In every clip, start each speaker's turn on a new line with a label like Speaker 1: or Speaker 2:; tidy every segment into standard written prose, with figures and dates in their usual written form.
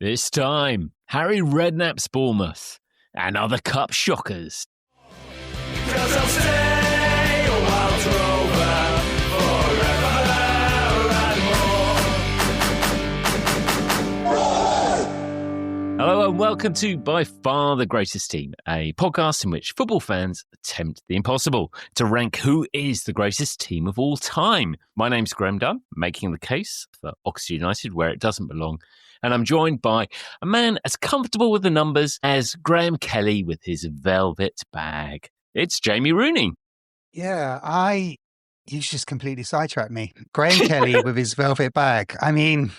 Speaker 1: This time, Harry Redknapp's Bournemouth and other cup shockers.
Speaker 2: 'Cause I'll stay a wild rover forever and more.
Speaker 1: Hello and welcome to By Far the Greatest Team, a podcast in which football fans attempt the impossible to rank who is the greatest team of all time. My name's Graham Dunn, making the case for Oxford United where it doesn't belong. And I'm joined by a man as comfortable with the numbers as Graham Kelly with his velvet bag. It's Jamie Rooney.
Speaker 3: Yeah, you just completely sidetracked me. Graham Kelly with his velvet bag. I mean,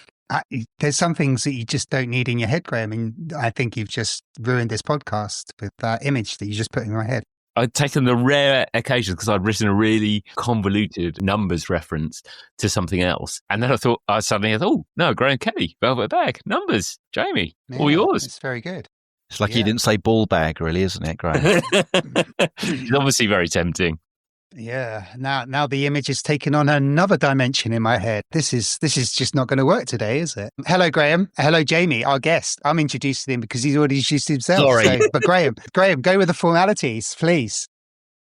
Speaker 3: there's some things that you just don't need in your head, Graham. And I think you've just ruined this podcast with that image that you just put in my head.
Speaker 1: I'd taken the rare occasion because I'd written a really convoluted numbers reference to something else. And then I thought, oh, no, Graham Kelly, velvet bag, numbers, Jamie, all yours.
Speaker 3: It's very good.
Speaker 4: It's like you didn't say ball bag, really, isn't it, Graham?
Speaker 1: It's obviously very tempting.
Speaker 3: Yeah. Now the image is taking on another dimension in my head. This is just not going to work today, is it? Hello, Graham. Hello, Jamie, our guest. I'm introducing him because he's already introduced himself.
Speaker 4: Sorry.
Speaker 3: But Graham, go with the formalities, please.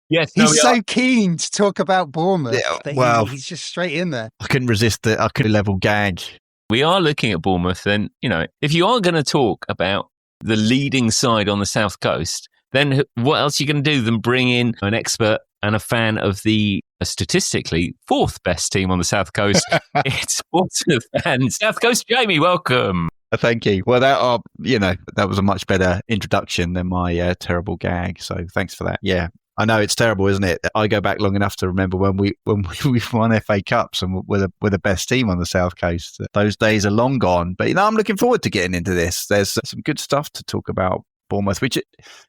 Speaker 1: Yes,
Speaker 3: he's so keen to talk about Bournemouth.
Speaker 4: Yeah,
Speaker 3: he's just straight in there.
Speaker 4: I couldn't resist the level gag.
Speaker 1: We are looking at Bournemouth, and if you are going to talk about the leading side on the South Coast, then what else are you going to do than bring in an expert and a fan of the statistically fourth best team on the South Coast? It's Bournemouth and South Coast. Jamie, welcome.
Speaker 4: Thank you. Well, that was a much better introduction than my terrible gag. So thanks for that. Yeah, I know it's terrible, isn't it? I go back long enough to remember when we won FA Cups and we're the best team on the South Coast. Those days are long gone. But I'm looking forward to getting into this. There's some good stuff to talk about Bournemouth, which it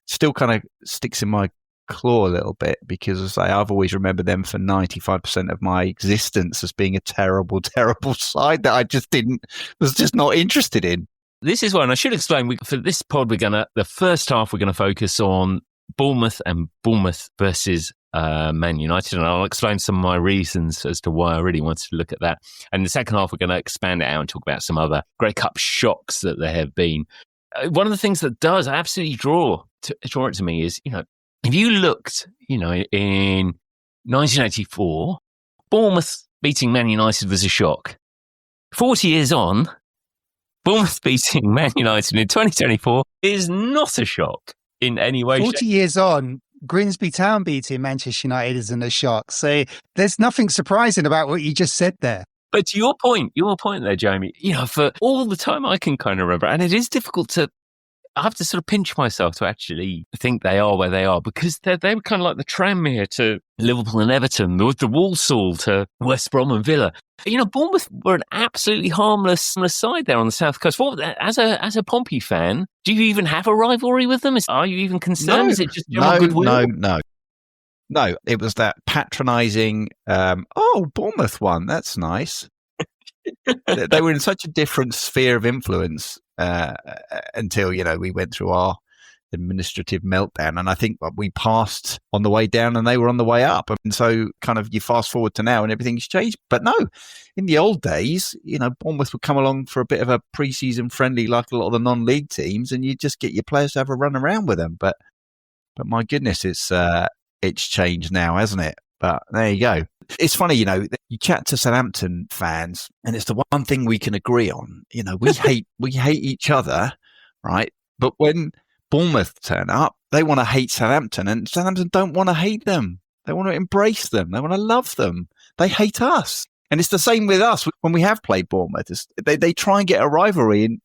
Speaker 4: still kind of sticks in my claw a little bit because, as I say, I've always remembered them for 95% of my existence as being a terrible, terrible side that I was just not interested in.
Speaker 1: This is one I should explain. For this pod, the first half, we're going to focus on Bournemouth and Bournemouth versus Man United, and I'll explain some of my reasons as to why I really wanted to look at that. And the second half, we're going to expand it out and talk about some other Grey Cup shocks that there have been. One of the things that does absolutely draw it to me is, if you looked, in 1984, Bournemouth beating Man United was a shock. 40 years on, Bournemouth beating Man United in 2024 is not a shock in any way.
Speaker 3: 40 years on, Grimsby Town beating Manchester United isn't a shock. So there's nothing surprising about what you just said there.
Speaker 1: But to your point there, Jamie, for all the time I can kind of remember, and it is difficult I have to sort of pinch myself to actually think they are where they are because they were kind of like the Tranmere to Liverpool and Everton, the Walsall to West Brom and Villa. Bournemouth were an absolutely harmless side there on the South Coast. As a Pompey fan, do you even have a rivalry with them? Are you even concerned?
Speaker 4: No,
Speaker 1: is it just goodwill?
Speaker 4: No, it was that patronising, Bournemouth won, that's nice. They were in such a different sphere of influence until, we went through our administrative meltdown. And I think we passed on the way down and they were on the way up. And so kind of you fast forward to now and everything's changed. But no, in the old days, Bournemouth would come along for a bit of a pre-season friendly like a lot of the non-league teams and you just get your players to have a run around with them. But my goodness, it's changed now, hasn't it? But there you go. It's funny, you chat to Southampton fans and it's the one thing we can agree on. We hate each other, right? But when Bournemouth turn up, they want to hate Southampton and Southampton don't want to hate them. They want to embrace them. They want to love them. They hate us. And it's the same with us when we have played Bournemouth. They try and get a rivalry and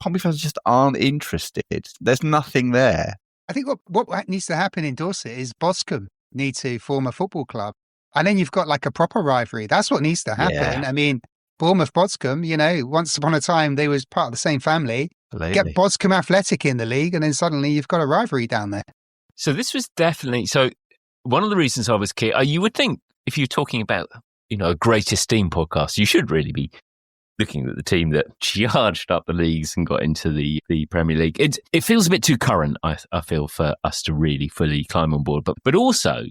Speaker 4: Pompey fans just aren't interested. There's nothing there.
Speaker 3: I think what needs to happen in Dorset is Boscombe need to form a football club. And then you've got like a proper rivalry. That's what needs to happen. Yeah. I mean, Bournemouth, Boscombe, once upon a time, they was part of the same family.
Speaker 4: Absolutely.
Speaker 3: Get Boscombe Athletic in the league and then suddenly you've got a rivalry down there.
Speaker 1: So this was definitely, one of the reasons I was keen, you would think if you're talking about, a greatest team podcast, you should really be looking at the team that charged up the leagues and got into the Premier League. It feels a bit too current, I feel, for us to really fully climb on board. But also,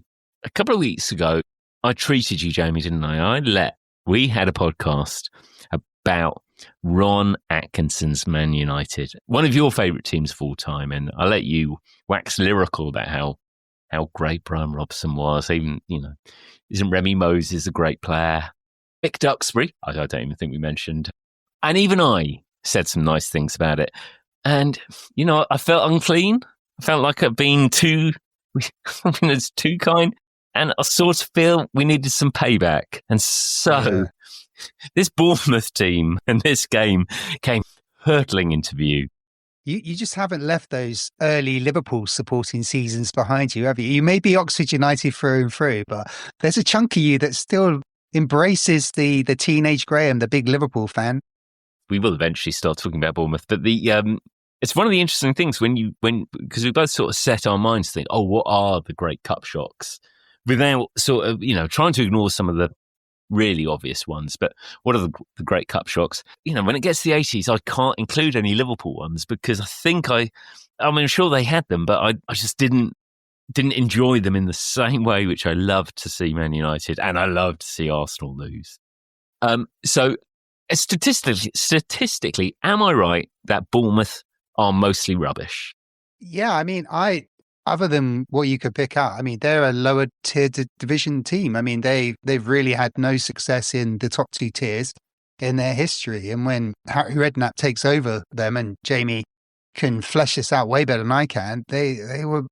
Speaker 1: a couple of weeks ago, I treated you, Jamie, didn't I? We had a podcast about Ron Atkinson's Man United, one of your favourite teams of all time, and I'll let you wax lyrical about how great Brian Robson was. Even, isn't Remy Moses a great player? Mick Duxbury, I don't even think we mentioned. And even I said some nice things about it. And, I felt unclean. I felt like I'd been too kind. And I sort of feel we needed some payback. And so this Bournemouth team and this game came hurtling into view.
Speaker 3: You just haven't left those early Liverpool supporting seasons behind you, have you? You may be Oxford United through and through, but there's a chunk of you that still embraces the teenage Graham, the big Liverpool fan.
Speaker 1: We will eventually start talking about Bournemouth, but it's one of the interesting things because we both sort of set our minds to think, what are the great cup shocks? Without sort of, trying to ignore some of the really obvious ones, but what are the great cup shocks? When it gets to the 80s, I can't include any Liverpool ones because I think I'm sure they had them, but I just didn't enjoy them in the same way, which I loved to see Man United and I loved to see Arsenal lose. So statistically, am I right that Bournemouth are mostly rubbish?
Speaker 3: Yeah, other than what you could pick out, they're a lower tier division team. They've really had no success in the top two tiers in their history. And when Harry Redknapp takes over them, and Jamie can flesh this out way better than I can, they were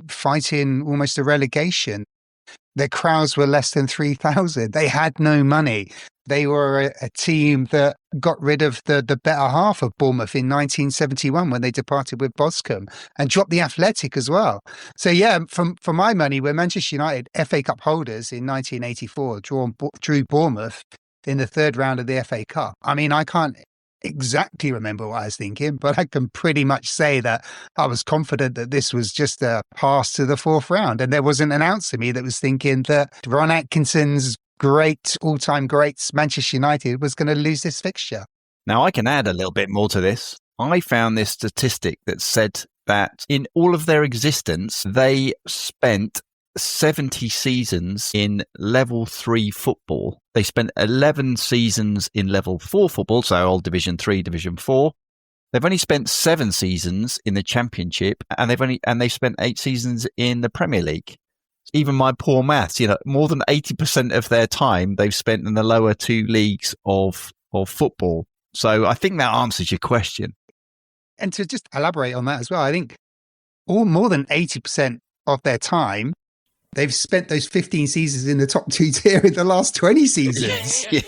Speaker 3: fighting almost a relegation. Their crowds were less than 3,000. They had no money. They were a team that got rid of the better half of Bournemouth in 1971 when they departed with Boscombe and dropped the Athletic as well. So yeah, for my money, we're Manchester United FA Cup holders in 1984, drew Bournemouth in the third round of the FA Cup. I can't exactly remember what I was thinking, but I can pretty much say that I was confident that this was just a pass to the fourth round. And there wasn't an ounce of me that was thinking that Ron Atkinson's all-time greats Manchester United was going to lose this fixture.
Speaker 4: Now, I can add a little bit more to this. I found this statistic that said that in all of their existence, they spent 70 seasons in level 3 football. They spent 11 seasons in level 4 football, so old Division 3, Division 4. They've only spent 7 seasons in the Championship, and they've spent 8 seasons in the Premier League. Even my poor maths, more than 80% of their time they've spent in the lower 2 leagues of football. So I think that answers your question.
Speaker 3: And to just elaborate on that as well, I think more than 80% of their time, they've spent those 15 seasons in the top 2 tier in the last 20 seasons.
Speaker 4: Yeah.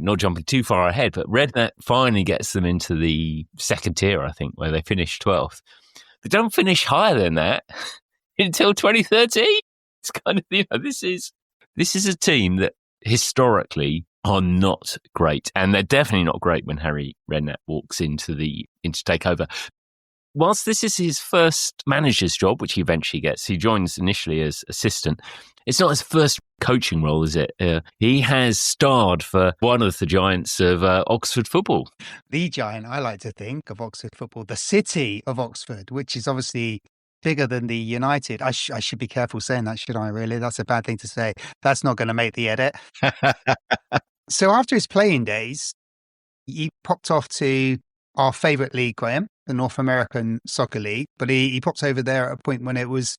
Speaker 1: Not jumping too far ahead, but Redknapp finally gets them into the second tier, I think, where they finish 12th. They don't finish higher than that until 2013. It's kind of, this is a team that historically are not great, and they're definitely not great when Harry Redknapp walks into take over. Whilst this is his first manager's job, which he eventually gets, he joins initially as assistant. It's not his first coaching role, is it? He has starred for one of the giants of Oxford football.
Speaker 3: The giant, I like to think, of Oxford football, the city of Oxford, which is obviously bigger than the United. I should be careful saying that, should I really? That's a bad thing to say. That's not going to make the edit. So after his playing days, he popped off to our favourite league, Graham, the North American Soccer League, but he popped over there at a point when it was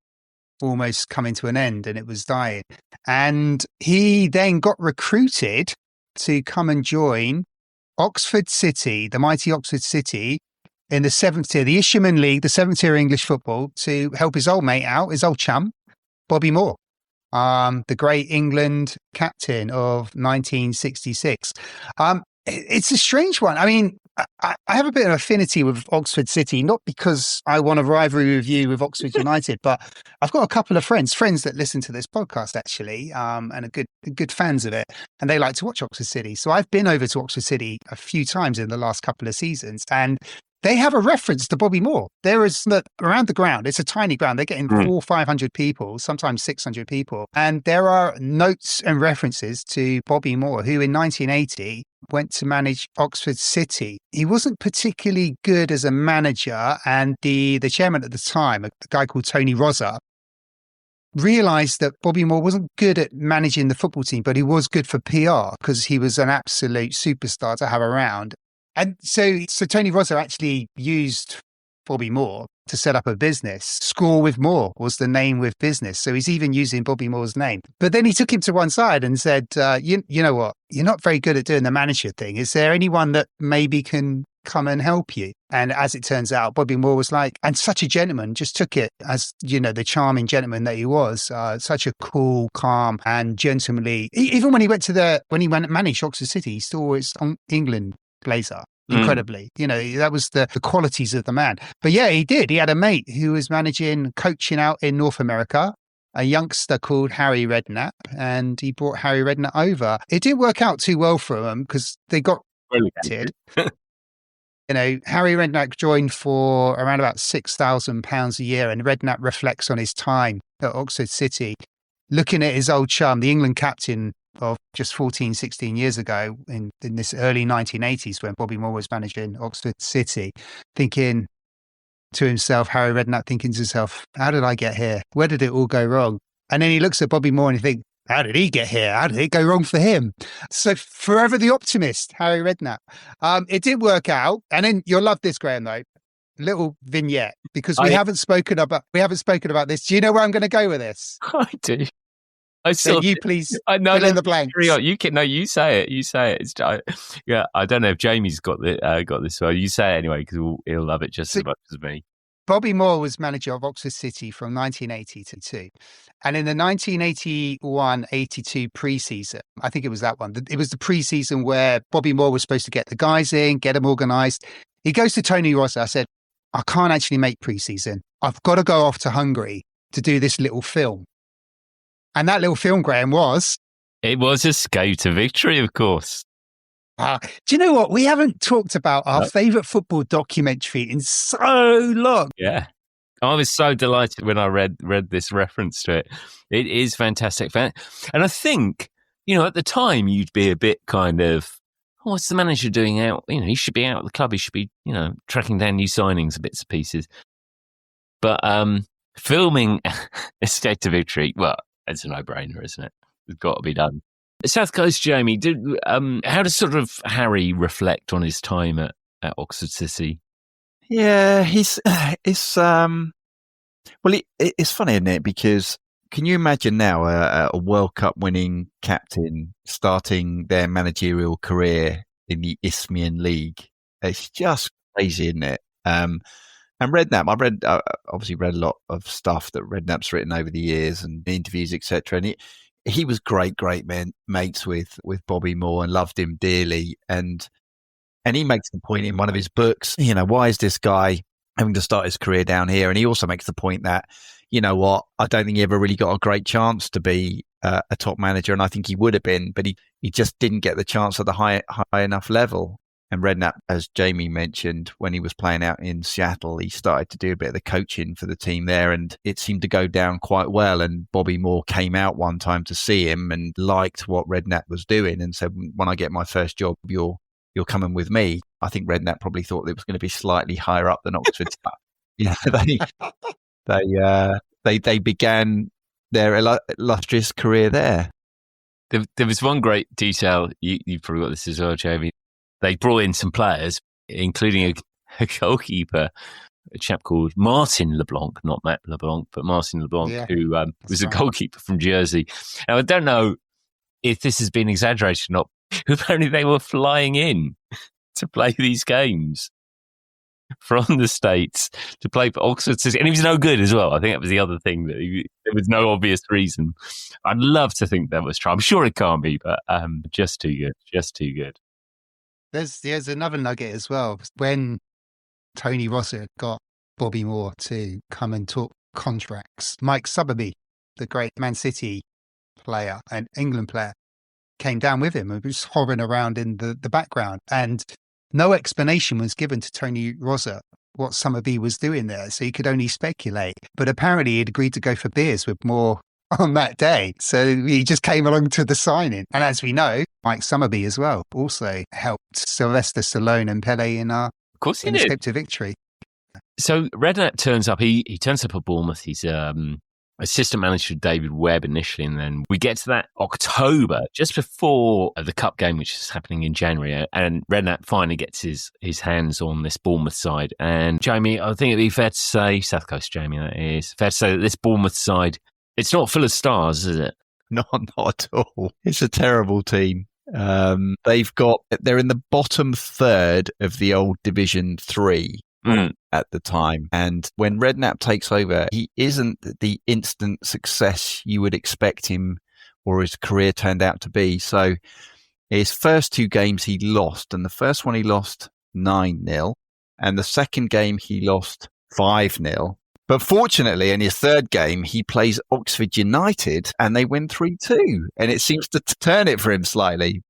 Speaker 3: almost coming to an end and it was dying. And he then got recruited to come and join Oxford City, the mighty Oxford City, in the 7th tier, the Isherman League, the 7th tier English football, to help his old mate out, his old chum, Bobby Moore, the great England captain of 1966. It's a strange one. I have a bit of affinity with Oxford City, not because I want a rivalry with you with Oxford United, but I've got a couple of friends that listen to this podcast actually, and are good fans of it, and they like to watch Oxford City. So I've been over to Oxford City a few times in the last couple of seasons, and they have a reference to Bobby Moore. There is around the ground. It's a tiny ground. They're getting 400 or 500 people, sometimes 600 people. And there are notes and references to Bobby Moore, who in 1980 went to manage Oxford City. He wasn't particularly good as a manager. And the chairman at the time, a guy called Tony Rosa, realised that Bobby Moore wasn't good at managing the football team, but he was good for PR because he was an absolute superstar to have around. And so Tony Rosa actually used Bobby Moore to set up a business. Score with Moore was the name with business. So he's even using Bobby Moore's name. But then he took him to one side and said, you know what? You're not very good at doing the manager thing. Is there anyone that maybe can come and help you? And as it turns out, Bobby Moore was like, and such a gentleman, just took it as, you know, the charming gentleman that he was, such a cool, calm and gentlemanly. Even when he went and managed Oxford City, he still was on England blazer. Incredibly, you know, that was the qualities of the man. But yeah, he did. He had a mate who was coaching out in North America, a youngster called Harry Redknapp, and he brought Harry Redknapp over. It didn't work out too well for him because they got relegated. You know, Harry Redknapp joined for around about £6,000 a year, and Redknapp reflects on his time at Oxford City, looking at his old chum, the England captain of just 14, 16 years ago in this early 1980s when Bobby Moore was managing Oxford City, thinking to himself, Harry Redknapp thinking to himself, how did I get here? Where did it all go wrong? And then he looks at Bobby Moore and he thinks, how did he get here? How did it go wrong for him? So forever the optimist, Harry Redknapp. It did work out. And then you'll love this, Graham, though. Little vignette, because we haven't spoken about this. Do you know where I'm going to go with this?
Speaker 1: I do.
Speaker 3: So you please fill in the blanks.
Speaker 1: You say it. You say it. I don't know if Jamie's got this. Well, you say it anyway because he'll love it just as much as me.
Speaker 3: Bobby Moore was manager of Oxford City from 1980 to 2. And in the 1981-82 pre-season, I think it was that one. It was the pre-season where Bobby Moore was supposed to get the guys in, get them organised. He goes to Tony Rosa. I said, I can't actually make pre-season. I've got to go off to Hungary to do this little film. And that little film, Graham, was?
Speaker 1: It was Escape to Victory, of course.
Speaker 3: Do you know what? We haven't talked about our favourite football documentary in so long.
Speaker 1: Yeah. I was so delighted when I read this reference to it. It is fantastic. And I think, you know, at the time you'd be a bit kind of, what's the manager doing out? You know, he should be out at the club. He should be, you know, tracking down new signings and bits and pieces. But filming Escape to Victory, well, it's a no-brainer, isn't it? It's got to be done. South Coast, Jamie, how does sort of Harry reflect on his time at Oxford City?
Speaker 4: Yeah, it's funny, isn't it? Because can you imagine now a World Cup winning captain starting their managerial career in the Isthmian League? It's just crazy, isn't it? And Redknapp, I've obviously read a lot of stuff that Redknapp's written over the years and interviews, etc. And he was great mates with Bobby Moore and loved him dearly. And he makes the point in one of his books, you know, why is this guy having to start his career down here? And he also makes the point that, you know what, I don't think he ever really got a great chance to be a top manager. And I think he would have been, but he just didn't get the chance at the high enough level. And Redknapp, as Jamie mentioned, when he was playing out in Seattle, he started to do a bit of the coaching for the team there, and it seemed to go down quite well. And Bobby Moore came out one time to see him and liked what Redknapp was doing and said, when I get my first job, you're coming with me. I think Redknapp probably thought it was going to be slightly higher up than Oxford. Yeah, they began their illustrious career there.
Speaker 1: There was one great detail, you probably got this as well, Jamie. They brought in some players, including a goalkeeper, a chap called Martin LeBlanc, not Matt LeBlanc, but Martin LeBlanc, who was a goalkeeper from Jersey. Now, I don't know if this has been exaggerated or not. Apparently, they were flying in to play these games from the States to play for Oxford City. And he was no good as well. I think that was the other thing, that there was no obvious reason. I'd love to think that was true. I'm sure it can't be, but just too good. Just too good.
Speaker 3: There's another nugget as well. When Tony Rosa got Bobby Moore to come and talk contracts, Mike Sowerby, the great Man City player and England player, came down with him and was hovering around in the background. And no explanation was given to Tony Rosa what Sowerby was doing there. So he could only speculate. But apparently he'd agreed to go for beers with Moore on that day. So he just came along to the signing. And as we know, Mike Sowerby as well also helped Sylvester Stallone and Pele in Escape to Victory.
Speaker 1: So Redknapp turns up. He turns up at Bournemouth. He's assistant manager David Webb initially, and then we get to that October, just before the cup game, which is happening in January, and Redknapp finally gets his hands on this Bournemouth side. And Jamie, I think it'd be fair to say, South Coast Jamie, that is, fair to say that this Bournemouth side, it's not full of stars, is it?
Speaker 4: Not at all. It's a terrible team. They're in the bottom third of the old Division 3 at the time. And when Redknapp takes over, he isn't the instant success you would expect him or his career turned out to be. So his first 2 games he lost, and the first one he lost 9-0, and the second game he lost 5-0. But fortunately, in his third game, he plays Oxford United and they win 3-2. And it seems to turn it for him slightly.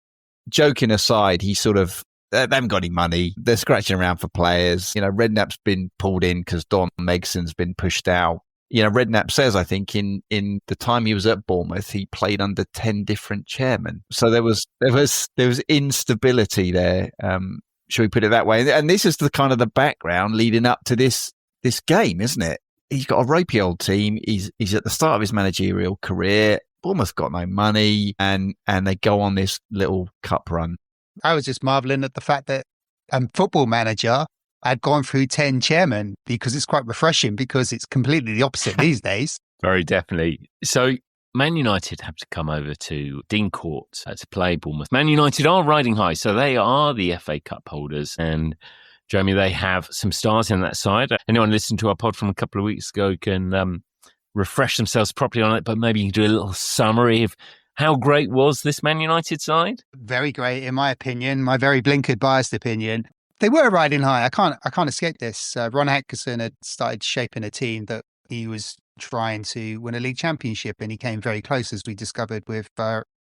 Speaker 4: Joking aside, he sort of, they haven't got any money. They're scratching around for players. You know, Redknapp's been pulled in because Don Megson's been pushed out. You know, Redknapp says, I think, in the time he was at Bournemouth, he played under 10 different chairmen. So there was instability there. Shall we put it that way? And this is the kind of the background leading up to this game, isn't it? He's got a ropey old team. He's at the start of his managerial career. Bournemouth got no money, and they go on this little cup run.
Speaker 3: I was just marvelling at the fact that Football Manager had gone through 10 chairmen, because it's quite refreshing, because it's completely the opposite these days.
Speaker 1: Very definitely. So Man United have to come over to Dean Court to play Bournemouth. Man United are riding high, so they are the FA Cup holders, and Jamie, they have some stars in that side. Anyone listening to our pod from a couple of weeks ago can refresh themselves properly on it, but maybe you can do a little summary of how great was this Man United side?
Speaker 3: Very great, in my opinion, my very blinkered, biased opinion. They were riding high. I can't escape this. Ron Atkinson had started shaping a team that he was trying to win a league championship, and he came very close, as we discovered with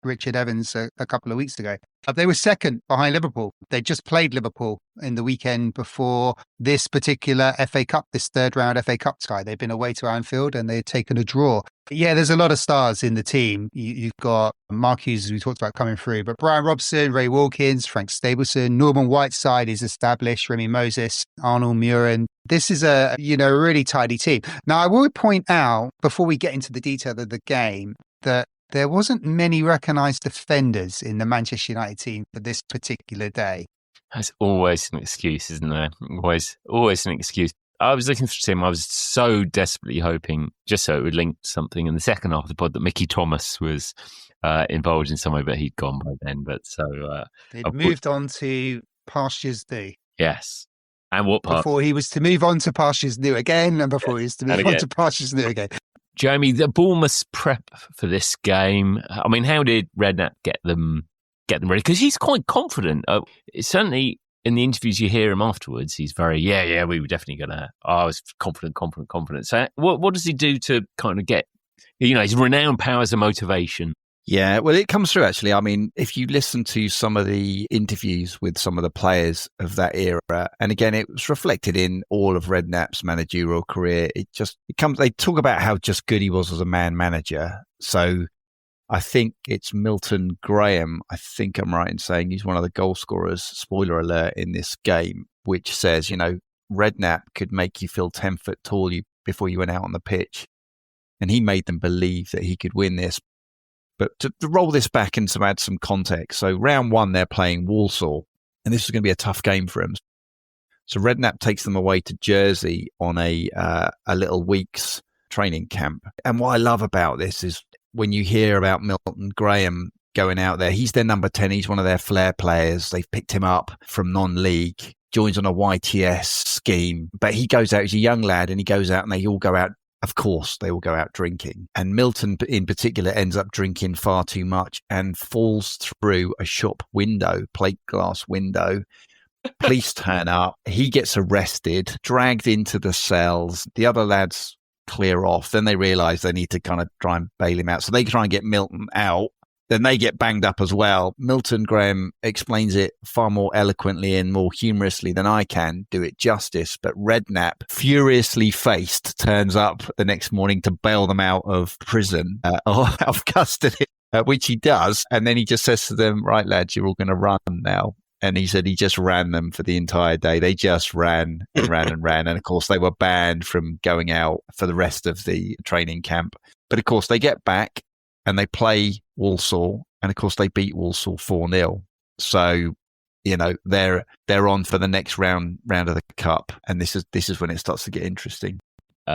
Speaker 3: Richard Evans a couple of weeks ago. They were second behind Liverpool. They just played Liverpool in the weekend before this particular FA Cup, this third round FA Cup tie. They've been away to Anfield and they'd taken a draw. Yeah, there's a lot of stars in the team. You've got Mark Hughes, as we talked about, coming through, but Brian Robson, Ray Wilkins, Frank Stableson, Norman Whiteside is established, Remy Moses, Arnold Muren. This is a really tidy team. Now, I will point out, before we get into the detail of the game, that there wasn't many recognised defenders in the Manchester United team for this particular day.
Speaker 1: That's always an excuse, isn't there? Always an excuse. I was looking for him. I was so desperately hoping, just so it would link to something in the second half of the pod, that Mickey Thomas was involved in some way, but he'd gone by then. But so
Speaker 3: they'd moved on to pastures new.
Speaker 1: Yes. And what part?
Speaker 3: Before he was to move on to pastures new again, and before he was to move on to pastures new again.
Speaker 1: Jamie, the Bournemouth's prep for this game, I mean, how did Redknapp get them ready? Because he's quite confident. Certainly in the interviews you hear him afterwards, he's very, we were definitely going to, I was confident. So what does he do to kind of get, his renowned powers of motivation?
Speaker 4: Yeah, well, it comes through, actually. I mean, if you listen to some of the interviews with some of the players of that era, and again, it was reflected in all of Redknapp's managerial career. They talk about how just good he was as a man manager. So I think it's Milton Graham, I think I'm right in saying he's one of the goal scorers, spoiler alert, in this game, which says, Redknapp could make you feel 10 foot tall before you went out on the pitch. And he made them believe that he could win this. But to roll this back and to add some context, so round 1, they're playing Walsall, and this is going to be a tough game for them. So Redknapp takes them away to Jersey on a little week's training camp. And what I love about this is when you hear about Milton Graham going out there, he's their number 10. He's one of their flair players. They've picked him up from non-league, joins on a YTS scheme. But he goes out, he's a young lad, and he goes out and they all go out. Of course, they will go out drinking. And Milton, in particular, ends up drinking far too much and falls through a shop window, plate glass window. Police turn up. He gets arrested, dragged into the cells. The other lads clear off. Then they realise they need to kind of try and bail him out. So they try and get Milton out. Then they get banged up as well. Milton Graham explains it far more eloquently and more humorously than I can do it justice. But Redknapp, furiously faced, turns up the next morning to bail them out of prison, or out of custody, which he does. And then he just says to them, right, lads, you're all going to run now. And he said he just ran them for the entire day. They just ran and ran and ran. And of course, they were banned from going out for the rest of the training camp. But of course, they get back and they play Walsall. And of course, they beat Walsall 4-0. So, you know, they're on for the next round of the cup. And this is when it starts to get interesting.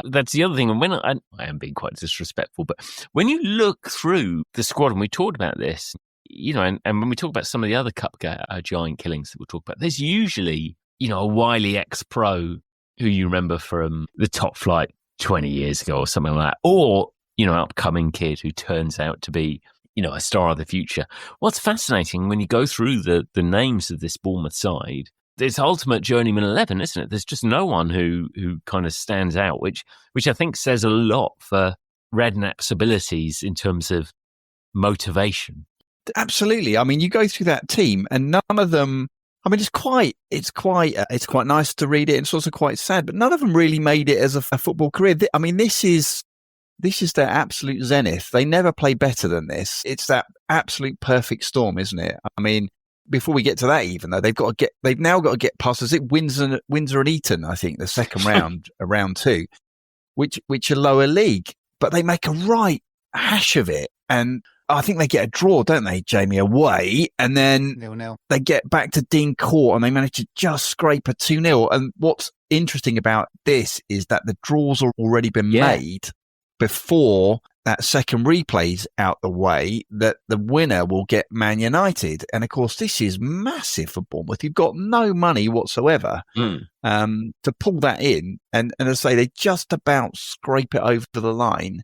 Speaker 1: That's the other thing. And when I am being quite disrespectful, but when you look through the squad, and we talked about this, you know, and when we talk about some of the other cup giant killings that we'll talk about, there's usually, you know, a wily ex-pro who you remember from the top flight 20 years ago or something like that, or, you know, upcoming kid who turns out to be, you know, a star of the future. What's fascinating when you go through the names of this Bournemouth side, there's ultimate journeyman 11, isn't it? There's just no one who kind of stands out, which I think says a lot for Redknapp's abilities in terms of motivation.
Speaker 4: Absolutely. I mean, you go through that team and none of them, I mean, it's quite nice to read it. It's also quite sad, but none of them really made it as a football career. I mean, this is their absolute zenith. They never play better than this. It's that absolute perfect storm, isn't it? I mean, before we get to that, even though they've now got to get past, is it Windsor and Eton, I think, the second round, round 2, which are lower league, but they make a right hash of it. And I think they get a draw, don't they, Jamie, away, and then
Speaker 3: 0-0.
Speaker 4: They get back to Dean Court and they manage to just scrape a 2-0. And what's interesting about this is that the draws have already been made before that second replay's out the way, that the winner will get Man United. And of course, this is massive for Bournemouth. You've got no money whatsoever to pull that in. And as I say, they just about scrape it over the line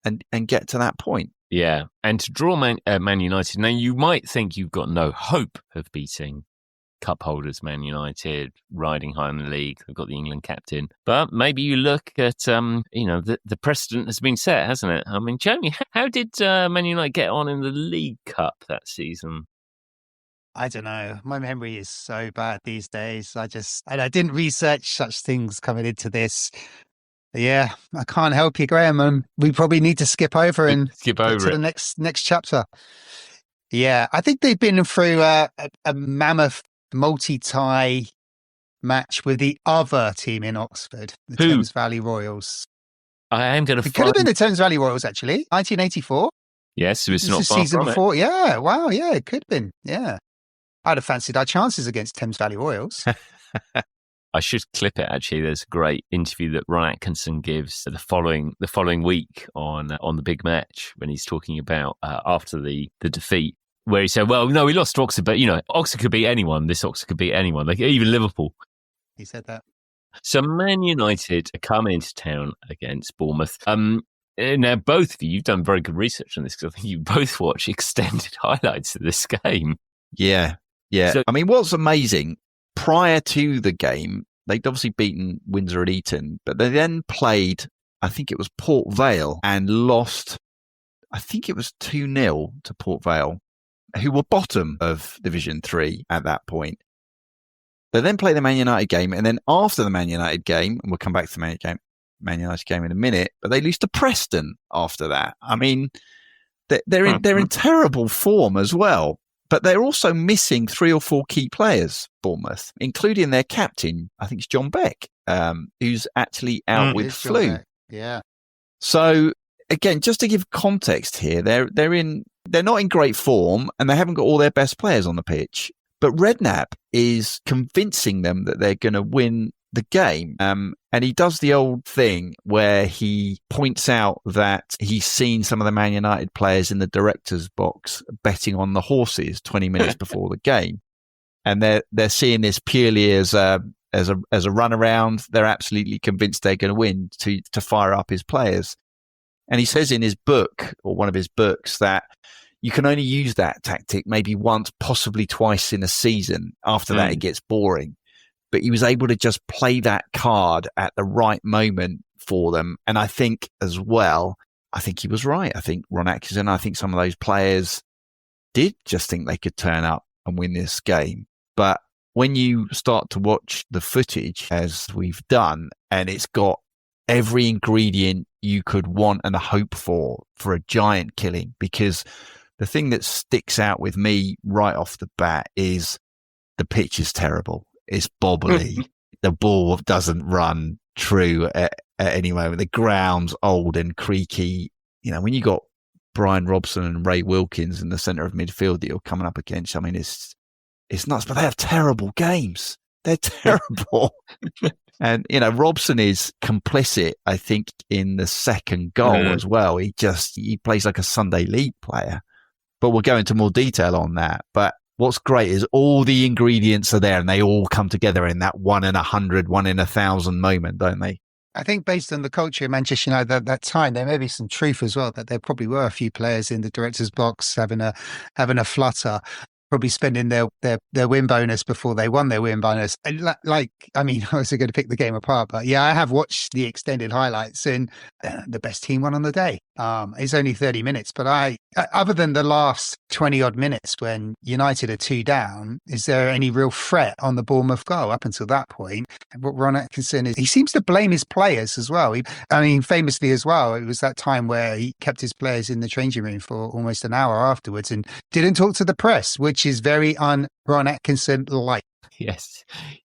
Speaker 4: and get to that point.
Speaker 1: Yeah, and to draw Man United, now you might think you've got no hope of beating cup holders Man United, riding high in the league. They've got the England captain. But maybe you look at, you know, the precedent has been set, hasn't it? I mean, Jamie, how did Man United get on in the League Cup that season?
Speaker 3: I don't know. My memory is so bad these days. I didn't research such things coming into this. Yeah, I can't help you, Graham. We probably need to skip over to the next chapter. Yeah, I think they've been through a mammoth multi-tie match with the other team in Oxford, the Thames Valley Royals.
Speaker 1: I am going to.
Speaker 3: It could have been the Thames Valley Royals, actually. 1984.
Speaker 1: Yes, it was not far
Speaker 3: season
Speaker 1: from
Speaker 3: before.
Speaker 1: it.
Speaker 3: Yeah, wow, yeah, it could have been. Yeah, I'd have fancied our chances against Thames Valley Royals.
Speaker 1: I should clip it. Actually, there's a great interview that Ron Atkinson gives the following week on the big match when he's talking about after the defeat, where he said, "Well, no, we lost to Oxford, but you know, Oxford could beat anyone. This Oxford could beat anyone, like even Liverpool."
Speaker 3: He said that.
Speaker 1: So Man United come into town against Bournemouth. Now, both of you've done very good research on this because I think you both watch extended highlights of this game.
Speaker 4: Yeah. So, I mean, what's amazing, prior to the game, they'd obviously beaten Windsor and Eton, but they then played, I think it was Port Vale, and lost, I think it was 2-0 to Port Vale, who were bottom of Division 3 at that point. They then played the Man United game, and then after the Man United game, and we'll come back to the Man United game in a minute, but they lose to Preston after that. I mean, they're in terrible form as well, but they're also missing 3 or 4 key players, Bournemouth, including their captain, I think it's John Beck, who's actually out with flu.
Speaker 3: Yeah.
Speaker 4: So again, just to give context here, they're not in great form, and they haven't got all their best players on the pitch. But Redknapp is convincing them that they're going to win the game. And he does the old thing where he points out that he's seen some of the Man United players in the director's box betting on the horses 20 minutes before the game. And they're seeing this purely as a run around. They're absolutely convinced they're going to win to fire up his players. And he says in his book, or one of his books, that you can only use that tactic maybe once, possibly twice in a season. After that, it gets boring. But he was able to just play that card at the right moment for them. And I think as well, I think he was right. I think Ron Atkinson, I think some of those players did just think they could turn up and win this game. But when you start to watch the footage, as we've done, and it's got every ingredient you could want and hope for a giant killing, because the thing that sticks out with me right off the bat is the pitch is terrible. It's bobbly. The ball doesn't run true at any moment. The ground's old and creaky. When you got Brian Robson and Ray Wilkins in the centre of midfield that you're coming up against, I mean, it's nuts. But they have terrible games. They're terrible. And, Robson is complicit, I think, in the second goal as well. He plays like a Sunday league player. But we'll go into more detail on that. But what's great is all the ingredients are there and they all come together in that 1 in 100, 1 in 1,000 moment, don't they?
Speaker 3: I think based on the culture of Manchester United at that time, there may be some truth as well that there probably were a few players in the director's box having a flutter, probably spending their win bonus before they won their win bonus. I was going to pick the game apart, but yeah, I have watched the extended highlights and the best team won on the day. It's only 30 minutes, but other than the last 20 odd minutes when United are 2 down, is there any real threat on the Bournemouth goal up until that point? What Ron Atkinson he seems to blame his players as well. Famously as well, it was that time where he kept his players in the changing room for almost an hour afterwards and didn't talk to the press, which is very un-Ron Atkinson-like.
Speaker 1: Yes,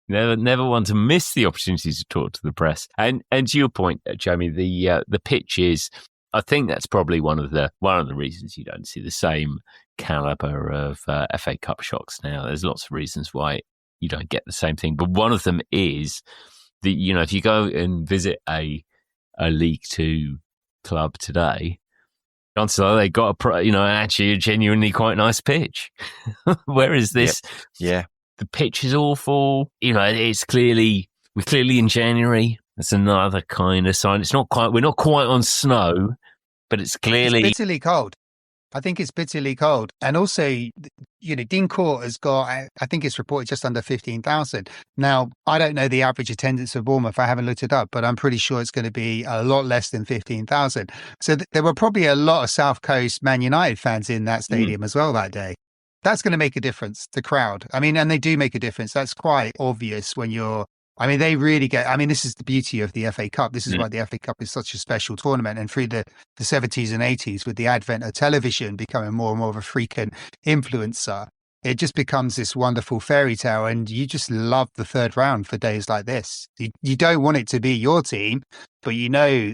Speaker 1: never want to miss the opportunity to talk to the press. And to your point, Jamie, the pitch is. I think that's probably one of the reasons you don't see the same caliber of FA Cup shocks now. There's lots of reasons why you don't get the same thing, but one of them is that if you go and visit a League Two club today, chances are they got actually a genuinely quite nice pitch. Whereas this, the pitch is awful. It's we're clearly in January. That's another kind of sign. We're not quite on snow, but it's clearly
Speaker 3: bitterly cold. I think it's bitterly cold. And also, Dean Court has got, I think it's reported just under 15,000. Now, I don't know the average attendance of Bournemouth. I haven't looked it up, but I'm pretty sure it's going to be a lot less than 15,000. So there were probably a lot of South Coast Man United fans in that stadium as well that day. That's going to make a difference, the crowd. And they do make a difference. That's quite obvious when they really this is the beauty of the FA Cup. This is why the FA Cup is such a special tournament. And through the 70s and 80s, with the advent of television becoming more and more of a freaking influencer, it just becomes this wonderful fairy tale. And you just love the third round for days like this. You don't want it to be your team, but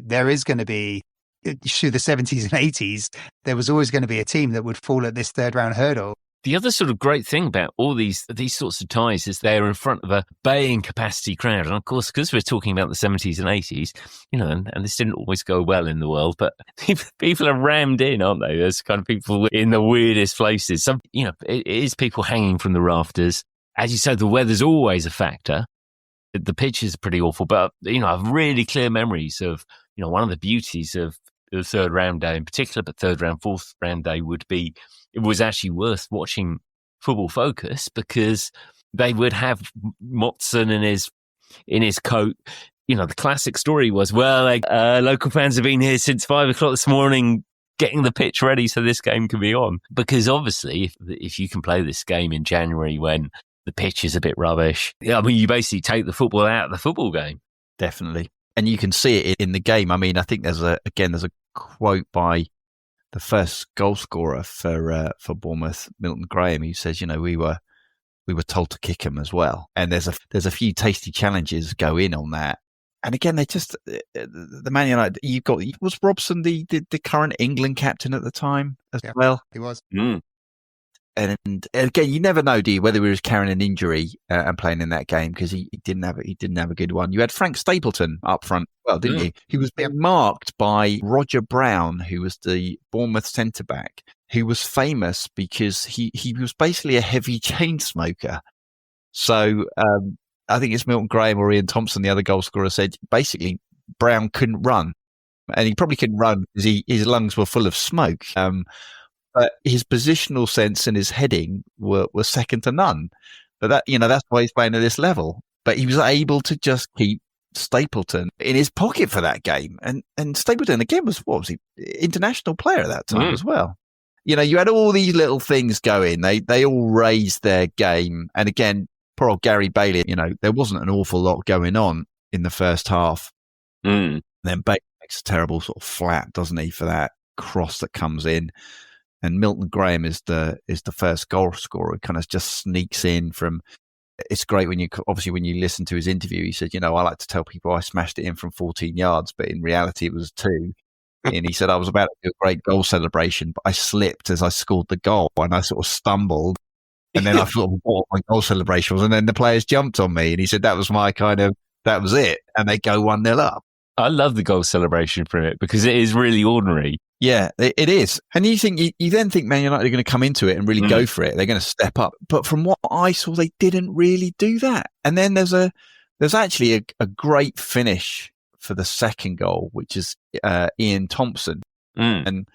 Speaker 3: there is going to be, through the 70s and 80s, there was always going to be a team that would fall at this third round hurdle.
Speaker 1: The other sort of great thing about all these sorts of ties is they're in front of a baying capacity crowd. And of course, because we're talking about the 70s and 80s, and this didn't always go well in the world, but people are rammed in, aren't they? There's kind of people in the weirdest places. It is people hanging from the rafters. As you said, the weather's always a factor. The pitch is pretty awful, but, I have really clear memories of, one of the beauties of the third round day in particular, but third round, fourth round day it was actually worth watching Football Focus because they would have Motson in his coat. The classic story was, local fans have been here since 5 o'clock this morning getting the pitch ready so this game can be on. Because obviously, if you can play this game in January when the pitch is a bit rubbish, you basically take the football out of the football game. Definitely.
Speaker 4: And you can see it in the game. I mean, I think there's a quote by the first goal scorer for Bournemouth, Milton Graham, who says, we were told to kick him as well. And there's a few tasty challenges go in on that. And again, they just the Man United. Was Robson the current England captain at the time as well?
Speaker 3: He was.
Speaker 4: And again, you never know, do you, whether he was carrying an injury and playing in that game because he didn't have a good one. You had Frank Stapleton up front, didn't you? He was being marked by Roger Brown, who was the Bournemouth centre back, who was famous because he was basically a heavy chain smoker. So I think it's Milton Graham or Ian Thompson, the other goal scorer, said basically Brown couldn't run, and he probably couldn't run because his lungs were full of smoke. But his positional sense and his heading were second to none. But that's why he's playing at this level. But he was able to just keep Stapleton in his pocket for that game. And Stapleton, again, was he? International player at that time as well. You had all these little things going. They all raised their game. And again, poor old Gary Bailey, there wasn't an awful lot going on in the first half. And then Bailey makes a terrible sort of flat, doesn't he, for that cross that comes in. And Milton Graham is the first goal scorer who kind of just sneaks in from it's great when you listen to his interview, he said, I like to tell people I smashed it in from 14 yards, but in reality it was 2. And he said, I was about to do a great goal celebration, but I slipped as I scored the goal and I sort of stumbled. And then I thought what my goal celebration was. And then the players jumped on me. And he said, that was it. And they go 1-0 up.
Speaker 1: I love the goal celebration from it because it is really ordinary.
Speaker 4: Yeah, it is. And you then think Man United are going to come into it and really go for it. They're going to step up. But from what I saw, they didn't really do that. And then there's actually a great finish for the second goal, which is Ian Thompson. And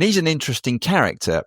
Speaker 4: he's an interesting character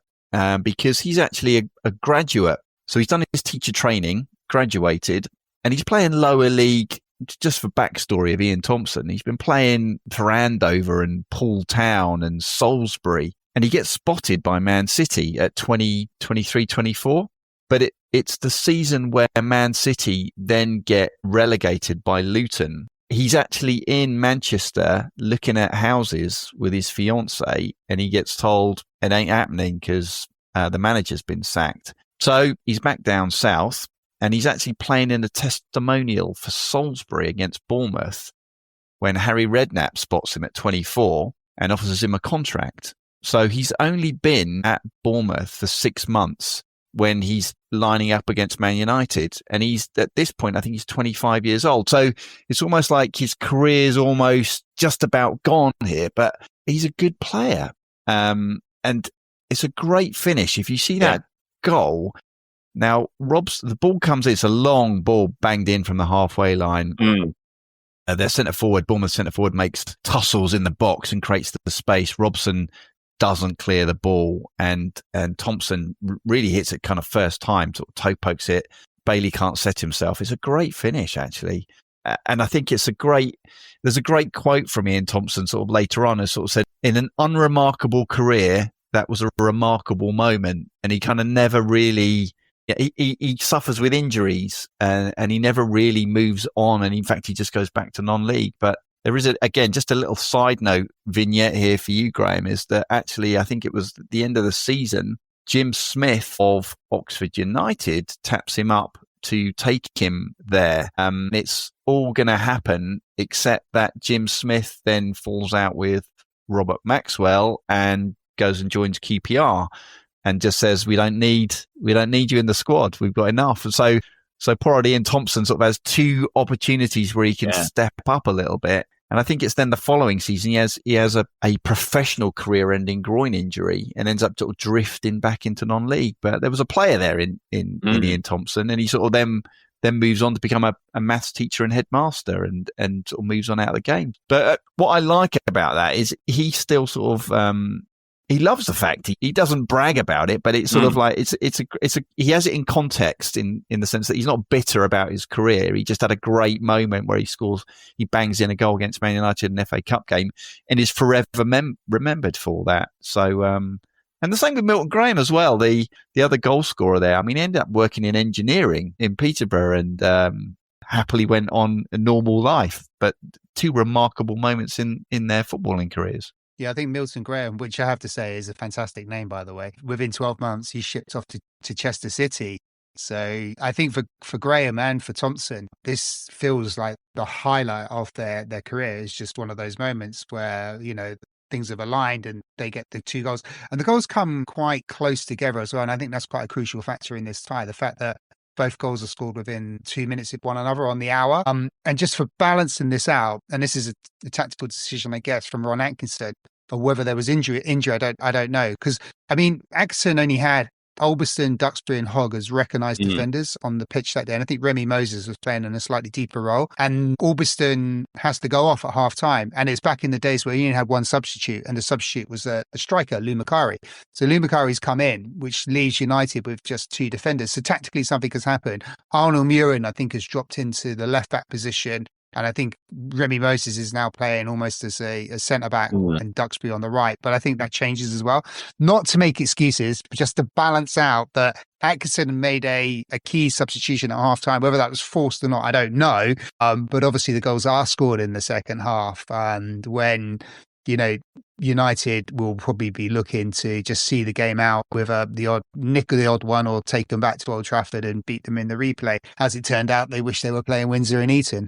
Speaker 4: because he's actually a graduate. So he's done his teacher training, graduated, and he's playing lower league. Just for backstory of Ian Thompson, he's been playing for Andover and Poole Town and Salisbury, and he gets spotted by Man City at 23-24. But it's the season where Man City then get relegated by Luton. He's actually in Manchester looking at houses with his fiancée, and he gets told it ain't happening because the manager's been sacked. So he's back down south. And he's actually playing in a testimonial for Salisbury against Bournemouth when Harry Redknapp spots him at 24 and offers him a contract. So he's only been at Bournemouth for 6 months when he's lining up against Man United. And he's, at this point, I think he's 25 years old. So it's almost like his career's almost just about gone here, but he's a good player. And it's a great finish. If you see that goal... Now, the ball comes in. It's a long ball banged in from the halfway line. Their Bournemouth centre forward makes tussles in the box and creates the space. Robson doesn't clear the ball, and Thompson really hits it kind of first time, sort of toe pokes it. Bailey can't set himself. It's a great finish, actually. And I think there's a great quote from Ian Thompson sort of later on, as sort of said, in an unremarkable career, that was a remarkable moment. And he kind of never really... He suffers with injuries and he never really moves on. And in fact, he just goes back to non-league. But there is, again, just a little side note vignette here for you, Graham, is that actually, I think it was at the end of the season, Jim Smith of Oxford United taps him up to take him there. It's all going to happen, except that Jim Smith then falls out with Robert Maxwell and goes and joins QPR. And just says, we don't need you in the squad. We've got enough. And so poor old Ian Thompson sort of has 2 opportunities where he can step up a little bit. And I think it's then the following season he has a professional career-ending groin injury and ends up sort of drifting back into non-league. But there was a player there in Ian Thompson, and he sort of then moves on to become a maths teacher and headmaster, and sort of moves on out of the game. But what I like about that is he still sort of. He loves the fact he doesn't brag about it, but it's sort of like he has it in context in the sense that he's not bitter about his career. He just had a great moment where he bangs in a goal against Man United in an FA Cup game and is forever remembered for that. So, and the same with Milton Graham as well, the other goal scorer there. I mean, he ended up working in engineering in Peterborough and happily went on a normal life, but 2 remarkable moments in their footballing careers.
Speaker 3: Yeah, I think Milton Graham, which I have to say is a fantastic name, by the way. Within 12 months, he shipped off to Chester City. So I think for Graham and for Thompson, this feels like the highlight of their career. Is just one of those moments where, things have aligned and they get the 2 goals. And the goals come quite close together as well. And I think that's quite a crucial factor in this tie. The fact that both goals are scored within 2 minutes of one another on the hour. And just for balancing this out, and this is a tactical decision, I guess, from Ron Atkinson, or whether there was injury, I don't know. Because, I mean, Atkinson only had Ulverston, Duxbury and Hogg as recognised defenders on the pitch that day. And I think Remy Moses was playing in a slightly deeper role. And Ulverston has to go off at half time. And it's back in the days where you only had one substitute, and the substitute was a striker, Lou Macari. So Lou Macari's come in, which leaves United with just 2 defenders. So tactically something has happened. Arnold Murin, I think, has dropped into the left-back position. And I think Remy Moses is now playing almost as a centre-back and Duxbury on the right. But I think that changes as well. Not to make excuses, but just to balance out that Atkinson made a key substitution at half-time. Whether that was forced or not, I don't know. But obviously the goals are scored in the second half. And when United will probably be looking to just see the game out with the odd nick of the odd one or take them back to Old Trafford and beat them in the replay. As it turned out, they wish they were playing Windsor and Eton.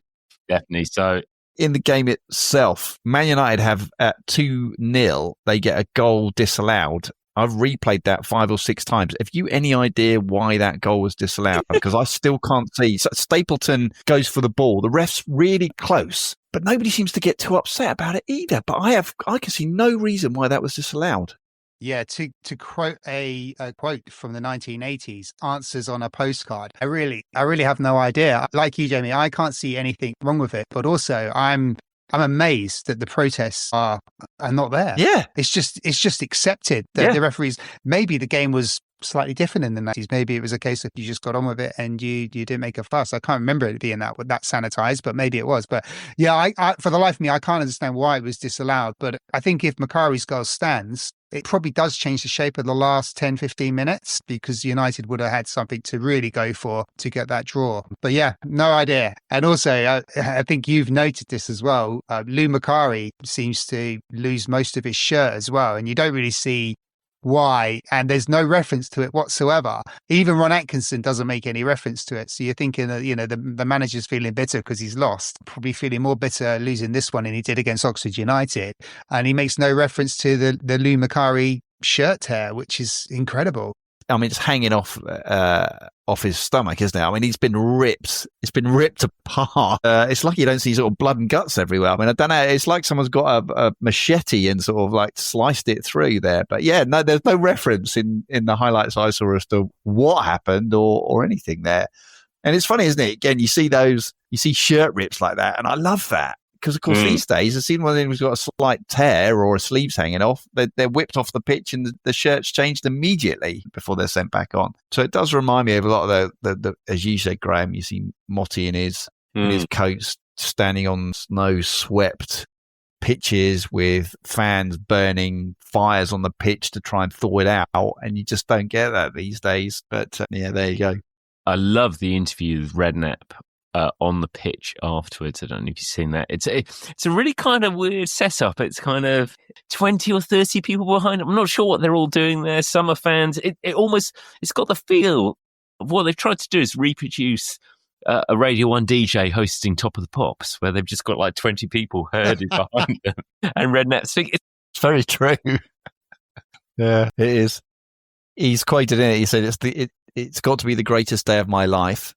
Speaker 1: Definitely. So
Speaker 4: in the game itself, Man United have at 2-0, they get a goal disallowed. I've replayed that 5 or 6 times. Have you any idea why that goal was disallowed? Because I still can't see. So Stapleton goes for the ball. The ref's really close, but nobody seems to get too upset about it either. But I can see no reason why that was disallowed.
Speaker 3: Yeah, to quote a quote from the 1980s, answers on a postcard. I really have no idea. Like you, Jamie, I can't see anything wrong with it. But also, I'm amazed that the protests are not there.
Speaker 4: Yeah,
Speaker 3: it's just accepted that the referees. Maybe the game was slightly different in the 90s. Maybe it was a case of you just got on with it and you didn't make a fuss. I can't remember it being that sanitized, but maybe it was. But yeah, I for the life of me, I can't understand why it was disallowed. But I think if Macari's goal stands, it probably does change the shape of the last 10, 15 minutes because United would have had something to really go for to get that draw. But yeah, no idea. And also, I think you've noted this as well. Lou Macari seems to lose most of his shirt as well. And you don't really see why, and there's no reference to it whatsoever. Even Ron Atkinson doesn't make any reference to it. So you're thinking that, the manager's feeling bitter because he's lost, probably feeling more bitter losing this one than he did against Oxford United. And he makes no reference to the Lou Macari shirt tear, which is incredible.
Speaker 4: I mean, it's hanging off his stomach, isn't it? I mean, he's been ripped. It's been ripped apart. It's like you don't see sort of blood and guts everywhere. I mean, I don't know. It's like someone's got a machete and sort of like sliced it through there. But yeah, no, there's no reference in the highlights I saw as to what happened or anything there. And it's funny, isn't it? Again, you see shirt rips like that, and I love that. Because, of course, these days, I've seen one of them who's got a slight tear or a sleeve's hanging off. They're whipped off the pitch and the shirt's changed immediately before they're sent back on. So it does remind me of a lot of the as you said, Graham, you see Motti in his coats standing on snow-swept pitches with fans burning fires on the pitch to try and thaw it out. And you just don't get that these days. But, yeah, there you go.
Speaker 1: I love the interview with Redknapp. On the pitch afterwards. I don't know if you've seen that. It's a really kind of weird setup. It's kind of 20 or 30 people behind it. I'm not sure what they're all doing there. Some are fans. It's got the feel of what they've tried to do is reproduce a Radio 1 DJ hosting Top of the Pops, where they've just got like 20 people herded behind them. And Redknapp speaking.
Speaker 4: It's very true. Yeah, it is. He's quoted in it. He said, it's got to be the greatest day of my life.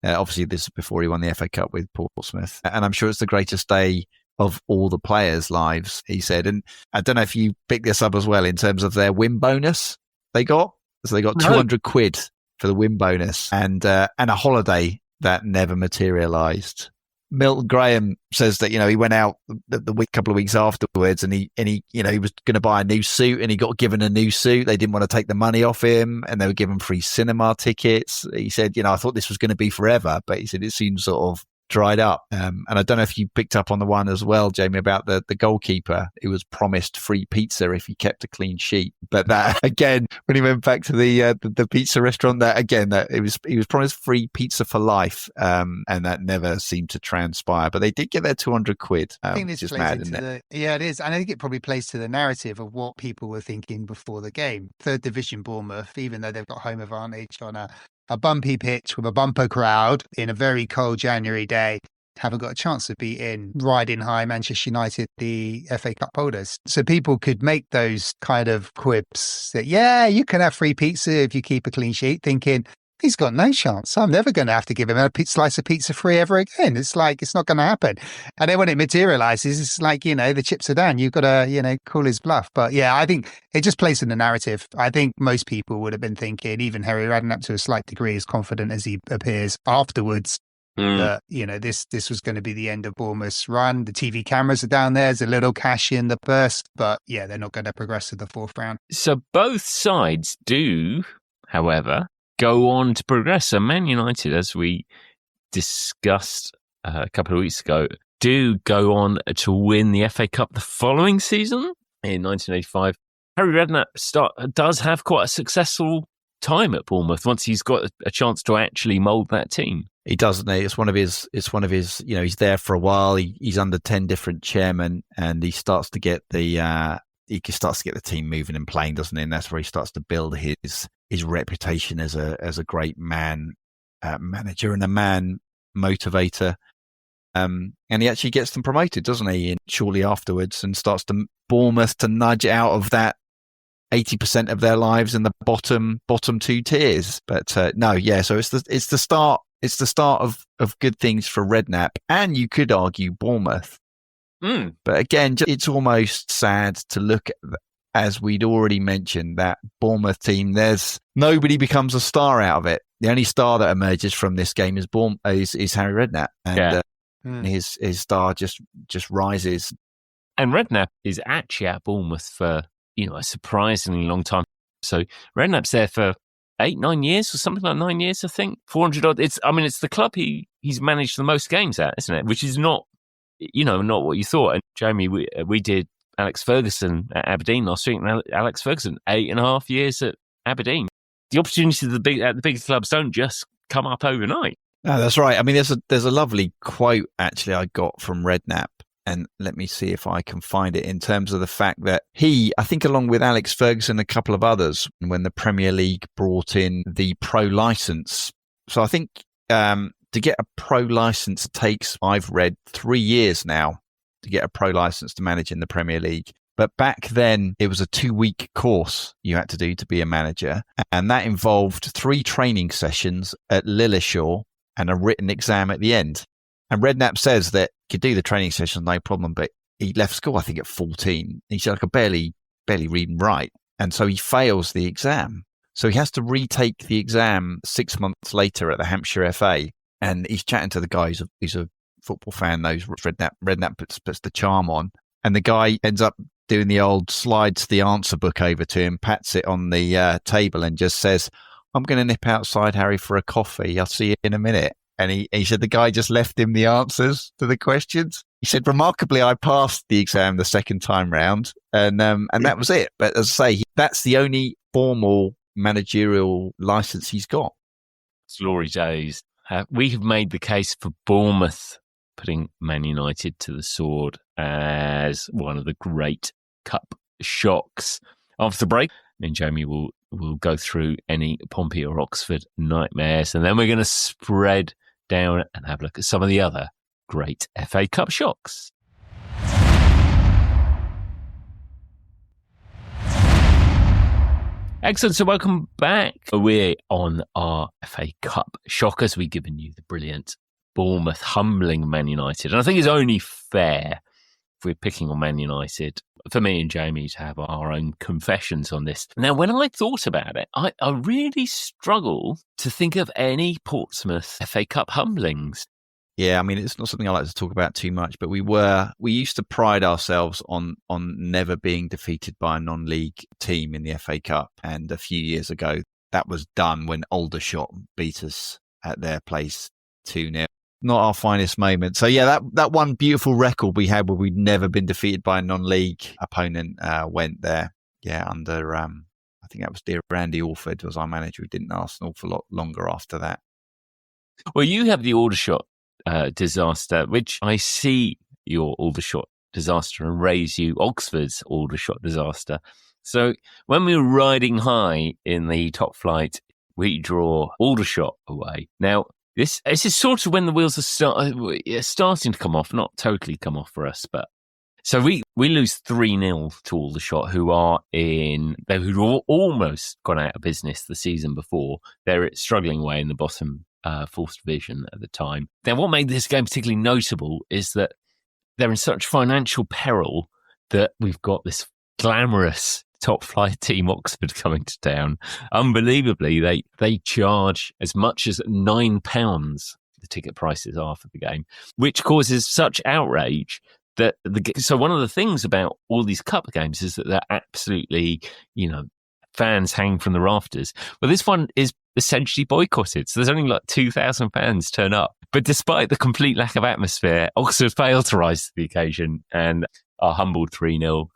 Speaker 4: Obviously, this is before he won the FA Cup with Portsmouth. And I'm sure it's the greatest day of all the players' lives, he said. And I don't know if you picked this up as well in terms of their win bonus they got. So they got 200 quid for the win bonus and a holiday that never materialised. Milton Graham says that, he went out the couple of weeks afterwards and he was going to buy a new suit and he got given a new suit. They didn't want to take the money off him and they were given free cinema tickets. He said, I thought this was going to be forever, but he said it seems sort of dried up. And I don't know if you picked up on the one as well, Jamie, about the goalkeeper who was promised free pizza if he kept a clean sheet. But that again, when he went back to the pizza restaurant, that he was promised free pizza for life, and that never seemed to transpire. But they did get their 200 quid.
Speaker 3: I think this
Speaker 4: plays
Speaker 3: mad,
Speaker 4: into
Speaker 3: isn't it? Yeah, it is. And I think it probably plays to the narrative of what people were thinking before the game. Third division Bournemouth, even though they've got home advantage on a bumpy pitch with a bumper crowd in a very cold January day, haven't got a chance to be in riding high Manchester United, the FA Cup holders. So people could make those kind of quips that, yeah, you can have free pizza if you keep a clean sheet, thinking, he's got no chance. I'm never going to have to give him a slice of pizza free ever again. It's like, it's not going to happen. And then when it materializes, it's like, the chips are down. You've got to, call his bluff. But yeah, I think it just plays in the narrative. I think most people would have been thinking, even Harry Redknapp to a slight degree, as confident as he appears afterwards, that, this was going to be the end of Bournemouth's run. The TV cameras are down there. There's a little cash in the purse. But yeah, they're not going to progress to the fourth round.
Speaker 1: So both sides do, however, go on to progress. So Man United, as we discussed a couple of weeks ago, do go on to win the FA Cup the following season in 1985. Harry Redknapp does have quite a successful time at Bournemouth once he's got a chance to actually mould that team.
Speaker 4: He doesn't. It's one of his. He's there for a while. He's under 10 different chairmen, and he starts to get the team moving and playing, doesn't he? And that's where he starts to build his reputation as a great man manager and a man motivator. And he actually gets them promoted, doesn't he? And shortly afterwards, and starts to Bournemouth to nudge out of that 80% of their lives in the bottom 2 tiers. But so it's the start. It's the start of good things for Redknapp, and you could argue Bournemouth. But again, it's almost sad to look at, as we'd already mentioned, that Bournemouth team. There's nobody becomes a star out of it. The only star that emerges from this game is Harry Redknapp, and his star just rises.
Speaker 1: And Redknapp is actually at Bournemouth for a surprisingly long time. So Redknapp's there for 8-9 years or something like 9 years, I think. 400 odd. It's the club he's managed the most games at, isn't it? Which is not not what you thought. And Jamie, we did Alex Ferguson at Aberdeen last week, and Alex Ferguson 8.5 years at Aberdeen. The opportunities at the big clubs don't just come up overnight.
Speaker 4: No, that's right. I mean, there's a lovely quote actually I got from Redknapp, and let me see if I can find it, in terms of the fact that he, I think along with Alex Ferguson and a couple of others, when the Premier League brought in the pro license. So I think to get a pro license takes, I've read, 3 years now to get a pro license to manage in the Premier League. But back then, it was a 2-week course you had to do to be a manager. And that involved 3 training sessions at Lilleshall and a written exam at the end. And Redknapp says that he could do the training sessions, no problem, but he left school, I think, at 14. He said, I could barely read and write. And so he fails the exam. So he has to retake the exam 6 months later at the Hampshire FA. And he's chatting to the guy who's a football fan, knows Redknapp. Redknapp puts the charm on. And the guy ends up doing the old slides the answer book over to him, pats it on the table and just says, I'm going to nip outside, Harry, for a coffee. I'll see you in a minute. And he said the guy just left him the answers to the questions. He said, remarkably, I passed the exam the second time round, and that was it. But as I say, that's the only formal managerial license he's got.
Speaker 1: Glory days. We have made the case for Bournemouth putting Man United to the sword as one of the great cup shocks. After the break, then Jamie will go through any Pompey or Oxford nightmares, and then we're going to spread down and have a look at some of the other great FA Cup shocks. Excellent. So welcome back. We're on our FA Cup shockers. We've given you the brilliant Bournemouth humbling Man United. And I think it's only fair, if we're picking on Man United, for me and Jamie to have our own confessions on this. Now, when I thought about it, I really struggle to think of any Portsmouth FA Cup humblings.
Speaker 4: Yeah, I mean, it's not something I like to talk about too much, but we used to pride ourselves on never being defeated by a non-league team in the FA Cup. And a few years ago, that was done when Aldershot beat us at their place 2-0. Not our finest moment. So yeah, that one beautiful record we had where we'd never been defeated by a non-league opponent went there. Yeah, under I think that was dear Randy Alford was our manager, who didn't last an awful lot longer after that.
Speaker 1: Well, you have the Aldershot disaster, which I see your Aldershot disaster and raise you Oxford's Aldershot disaster. So when we were riding high in the top flight, we draw Aldershot away. Now, this is sort of when the wheels are starting to come off, not totally come off for us, but so we lose 3-0 to Aldershot, who'd almost gone out of business the season before. They're struggling away in the bottom fourth division at the time. Now, what made this game particularly notable is that they're in such financial peril that we've got this glamorous top flight team Oxford coming to town. Unbelievably, they charge as much as £9 the ticket prices are for the game, which causes such outrage that so one of the things about all these cup games is that they're absolutely, fans hang from the rafters. Well, this one is essentially boycotted. So there's only like 2,000 fans turn up. But despite the complete lack of atmosphere, Oxford failed to rise to the occasion and are humbled 3-0.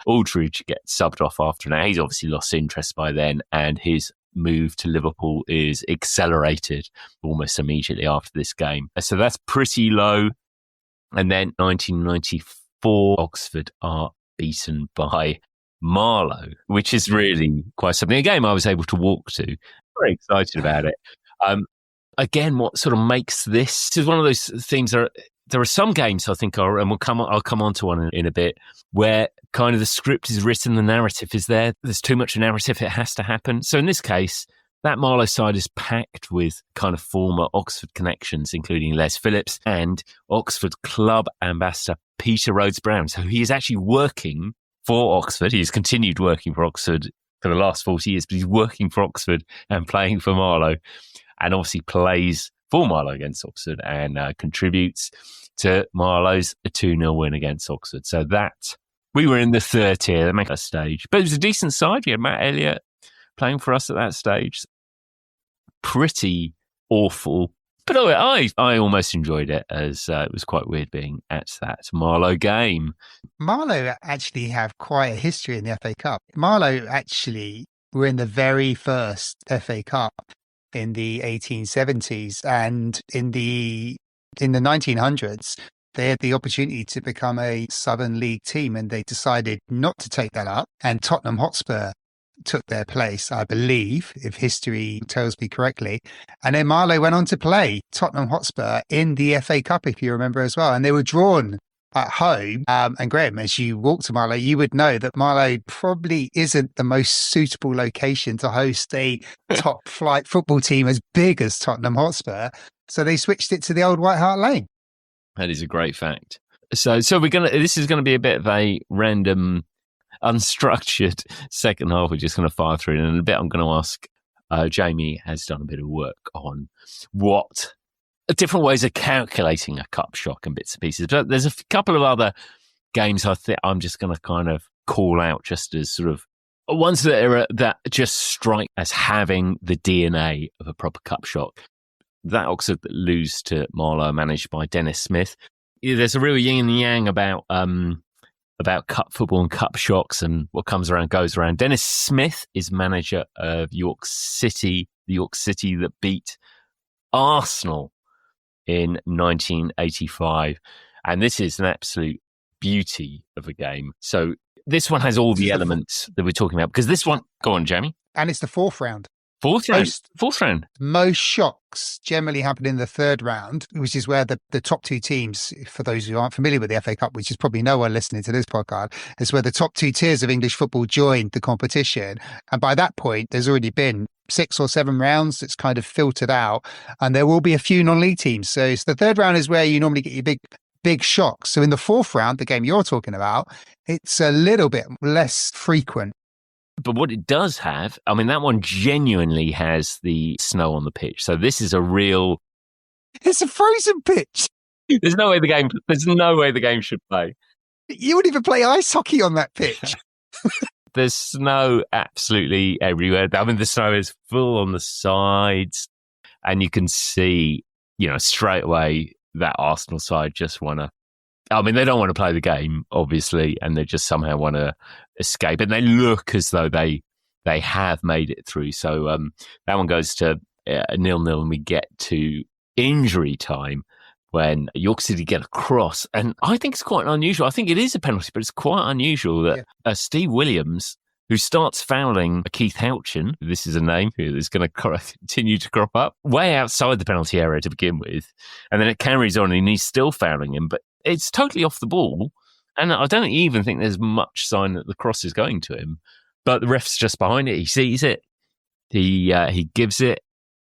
Speaker 1: Aldridge gets subbed off after now. He's obviously lost interest by then, and his move to Liverpool is accelerated almost immediately after this game. So that's pretty low. And then 1994, Oxford are beaten by Marlow, which is really quite something. A game I was able to walk to. Very excited about it. Again, what sort of makes this is one of those themes. There are some games I think are, and I'll come on to one in a bit, where kind of the script is written, the narrative is there. There's too much narrative; it has to happen. So in this case, that Marlow side is packed with kind of former Oxford connections, including Les Phillips and Oxford club ambassador Peter Rhodes-Brown. So he is actually working for Oxford. He has continued working for Oxford for the last 40 years, but he's working for Oxford and playing for Marlow, and obviously plays for Marlow against Oxford and contributes to Marlow's 2-0 win against Oxford. So that, we were in the third tier, that makes a stage. But it was a decent side. We had Matt Elliott playing for us at that stage. Pretty awful. But I almost enjoyed it, as it was quite weird being at that Marlow game.
Speaker 3: Marlow actually have quite a history in the FA Cup. Marlow actually were in the very first FA Cup in the 1870s, and in the 1900s, they had the opportunity to become a Southern League team, and they decided not to take that up. And Tottenham Hotspur took their place, I believe, if history tells me correctly. And then Marlow went on to play Tottenham Hotspur in the FA Cup, if you remember as well. And they were drawn at home. And Graham, as you walk to Marlow, you would know that Marlow probably isn't the most suitable location to host a top flight football team as big as Tottenham Hotspur. So they switched it to the old White Hart Lane.
Speaker 1: That is a great fact. So this is gonna be a bit of a random, unstructured second half. We're just going to fire through, and in a bit I'm going to ask Jamie has done a bit of work on what different ways of calculating a cup shock and bits and pieces. But there's a couple of other games I think I'm just going to kind of call out just as sort of ones that just strike as having the DNA of a proper cup shock. That Oxford that lose to Marlow, managed by Dennis Smith. There's a real yin and yang about cup football and cup shocks and what comes around goes around. Dennis Smith is manager of York City, the York City that beat Arsenal in 1985. And this is an absolute beauty of a game. So this one has all the elements that we're talking about, because this one, go on, Jamie.
Speaker 3: And it's the fourth round.
Speaker 1: Fourth round.
Speaker 3: Most shocks generally happen in the third round, which is where the top two teams, for those who aren't familiar with the FA Cup, which is probably no one listening to this podcast, is where the top two tiers of English football join the competition. And by that point, there's already been 6 or 7 rounds that's kind of filtered out, and there will be a few non-league teams. So the third round is where you normally get your big shocks. So in the fourth round, the game you're talking about, it's a little bit less frequent.
Speaker 1: But what it does have, I mean, that one genuinely has the snow on the pitch. So this is a real...
Speaker 3: It's a frozen pitch.
Speaker 1: There's no way the game should play.
Speaker 3: You wouldn't even play ice hockey on that pitch.
Speaker 1: There's snow absolutely everywhere. I mean, the snow is full on the sides, and you can see, straight away that Arsenal side just want to... I mean, they don't want to play the game, obviously, and they just somehow want to escape. And they look as though they have made it through. So that one goes to 0-0, and we get to injury time when York City get a cross. And I think it's quite unusual. I think it is a penalty, but it's quite unusual that Steve Williams, who starts fouling Keith Houchin, this is a name who is going to continue to crop up, way outside the penalty area to begin with. And then it carries on, and he's still fouling him. But it's totally off the ball, and I don't even think there's much sign that the cross is going to him. But the ref's just behind it. He sees it. He gives it.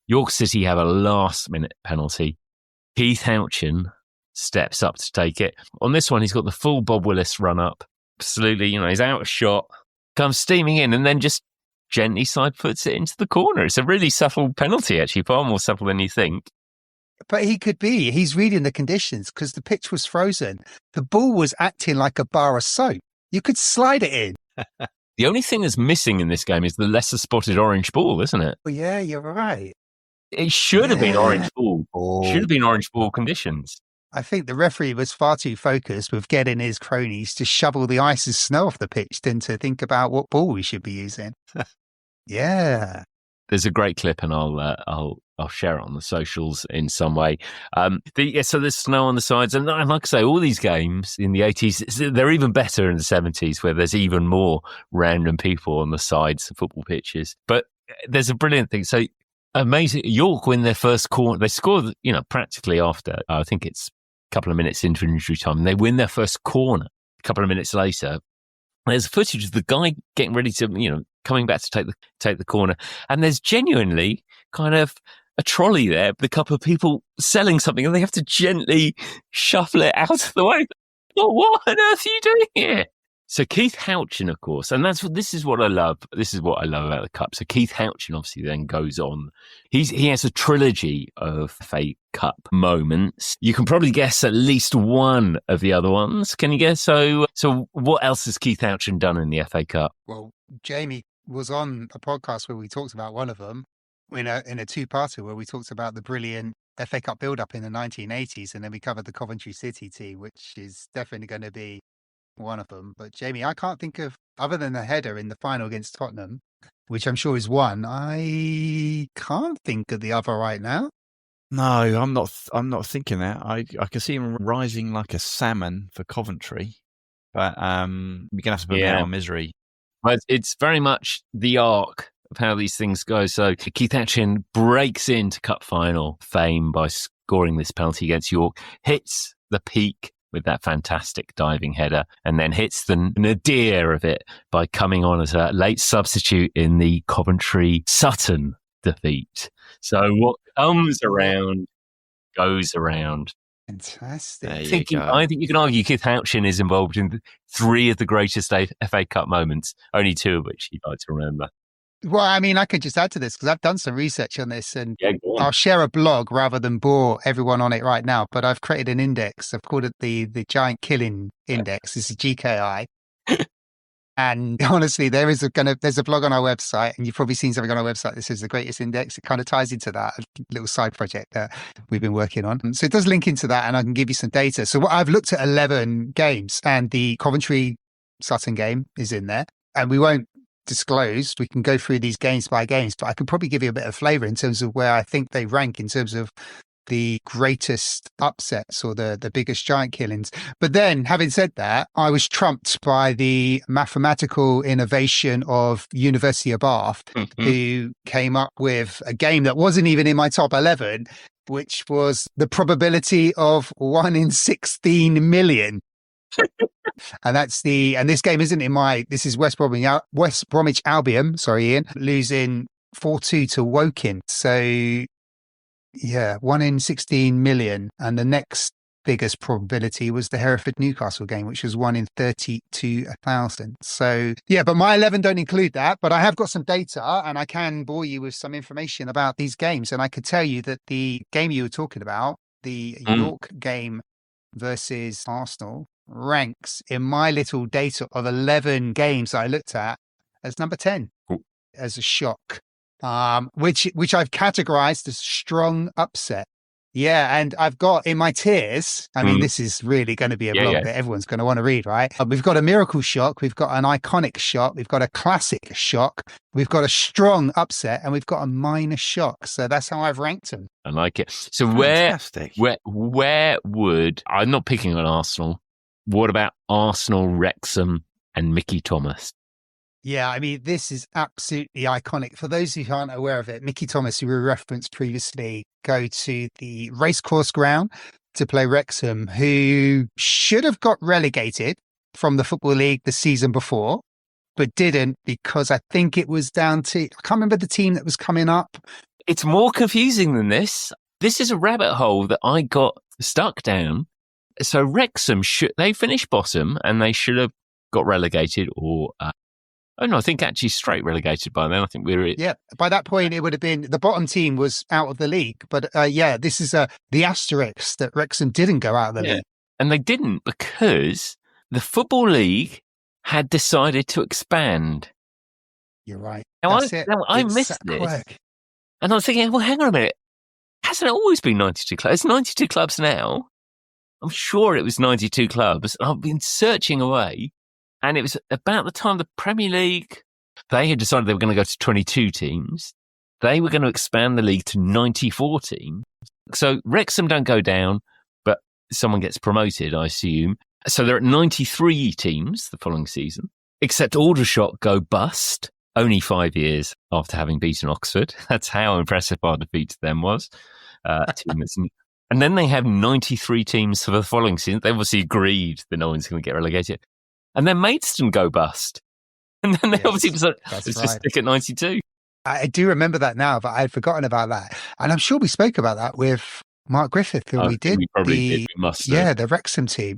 Speaker 1: York City have a last-minute penalty. Keith Houchin steps up to take it. On this one, he's got the full Bob Willis run-up. Absolutely, he's out of shot, comes steaming in, and then just gently side puts it into the corner. It's a really subtle penalty, actually, far more subtle than you think.
Speaker 3: But he's reading the conditions, because the pitch was frozen. The ball was acting like a bar of soap. You could slide it in.
Speaker 1: The only thing that's missing in this game is the lesser spotted orange ball, isn't it?
Speaker 3: Well, yeah, you're right.
Speaker 1: It should have been orange ball. Should have been orange ball conditions.
Speaker 3: I think the referee was far too focused with getting his cronies to shovel the ice and snow off the pitch than to think about what ball we should be using. Yeah.
Speaker 1: There's a great clip, and I'll share it on the socials in some way. So there's snow on the sides, and like I say, all these games in the 80s, they're even better in the 70s, where there's even more random people on the sides of football pitches. But there's a brilliant thing. So amazing, York win their first corner. They scored, practically after, I think it's a couple of minutes into injury time, and they win their first corner a couple of minutes later. There's footage of the guy getting ready to, coming back to take the corner. And there's genuinely kind of a trolley there with a couple of people selling something, and they have to gently shuffle it out of the way. Oh, what on earth are you doing here? So Keith Houchin, of course, and this is what I love. This is what I love about the Cup. So Keith Houchin obviously then goes on. He has a trilogy of FA Cup moments. You can probably guess at least one of the other ones. Can you guess? So what else has Keith Houchin done in the FA Cup?
Speaker 3: Well, Jamie was on a podcast where we talked about one of them in a two-parter where we talked about the brilliant FA Cup build-up in the 1980s, and then we covered the Coventry City team, which is definitely going to be one of them. But Jamie, I can't think of, other than the header in the final against Tottenham, which I'm sure is one, I can't think of the other right now.
Speaker 4: No, I'm not thinking that. I can see him rising like a salmon for Coventry, but you're gonna have to put me out on misery.
Speaker 1: But it's very much the arc of how these things go. So Keith Houchin breaks into cup final fame by scoring this penalty against York, hits the peak with that fantastic diving header, and then hits the nadir of it by coming on as a late substitute in the Coventry Sutton defeat. So what comes around goes around.
Speaker 3: Fantastic.
Speaker 1: I think you can argue Keith Houchin is involved in 3 of the greatest FA Cup moments, only 2 of which you'd like to remember.
Speaker 3: Well, I mean, I could just add to this because I've done some research on this, and
Speaker 1: go on.
Speaker 3: I'll share a blog rather than bore everyone on it right now. But I've created an index. I've called it the Giant Killing Index. It's a GKI. And honestly, there's a blog on our website, and you've probably seen something on our website that says the greatest index. It kind of ties into that, a little side project that we've been working on. So it does link into that, and I can give you some data. So I've looked at 11 games, and the Coventry Sutton game is in there, and we won't disclose. We can go through these games by games, but I could probably give you a bit of flavor in terms of where I think they rank in terms of the greatest upsets or the biggest giant killings. But then, having said that, I was trumped by the mathematical innovation of University of Bath, who came up with a game that wasn't even in my top 11, which was the probability of 1 in 16 million. And this game isn't in this is West Bromwich Albion, sorry, Ian, losing 4-2 to Woking. So yeah, 1 in 16 million. And the next biggest probability was the Hereford Newcastle game, which was 1 in 32,000. So yeah, but my 11 don't include that, but I have got some data, and I can bore you with some information about these games. And I could tell you that the game you were talking about, the York game versus Arsenal, ranks in my little data of 11 games I looked at as number 10 as a shock, which I've categorized as strong upset. Yeah, and I've got in my tiers, I mean, this is really going to be a blog that everyone's going to want to read, right? We've got a miracle shock, we've got an iconic shock, we've got a classic shock, we've got a strong upset, and we've got a minor shock. So that's how I've ranked them.
Speaker 1: I like it. So
Speaker 4: Fantastic.
Speaker 1: where would, I'm not picking on Arsenal, what about Arsenal, Wrexham, and Mickey Thomas?
Speaker 3: Yeah, I mean, this is absolutely iconic. For those who aren't aware of it, Mickey Thomas, who we referenced previously, go to the racecourse ground to play Wrexham, who should have got relegated from the Football League the season before, but didn't because I think it was down to, I can't remember the team that was coming up.
Speaker 1: It's more confusing than this. This is a rabbit hole that I got stuck down. So Wrexham, they finished bottom and they should have got relegated or... I think actually straight relegated by then. I think we were...
Speaker 3: Yeah, by that point, it would have been... The bottom team was out of the league. But this is the asterisk that Wrexham didn't go out of the league.
Speaker 1: And they didn't because the Football League had decided to expand.
Speaker 3: You're right.
Speaker 1: Now,
Speaker 3: That's it.
Speaker 1: I missed this. And I was thinking, well, hang on a minute. Hasn't it always been 92 clubs? It's 92 clubs now. I'm sure it was 92 clubs. I've been searching away. And it was about the time the Premier League, they had decided they were going to go to 22 teams. they were going to expand the league to 94 teams. So Wrexham don't go down, but someone gets promoted, I assume. So they're at 93 teams the following season, except Aldershot go bust only 5 years after having beaten Oxford. That's how impressive our defeat to them was. And then they have 93 teams for the following season. They obviously agreed that no one's going to get relegated. And then Maidstone go bust. And then they obviously decided, let's just stick at 92.
Speaker 3: I do remember that now, but I had forgotten about that. And I'm sure we spoke about that with Mark Griffith when we did.
Speaker 1: We probably did. We must have.
Speaker 3: Yeah, the Wrexham team.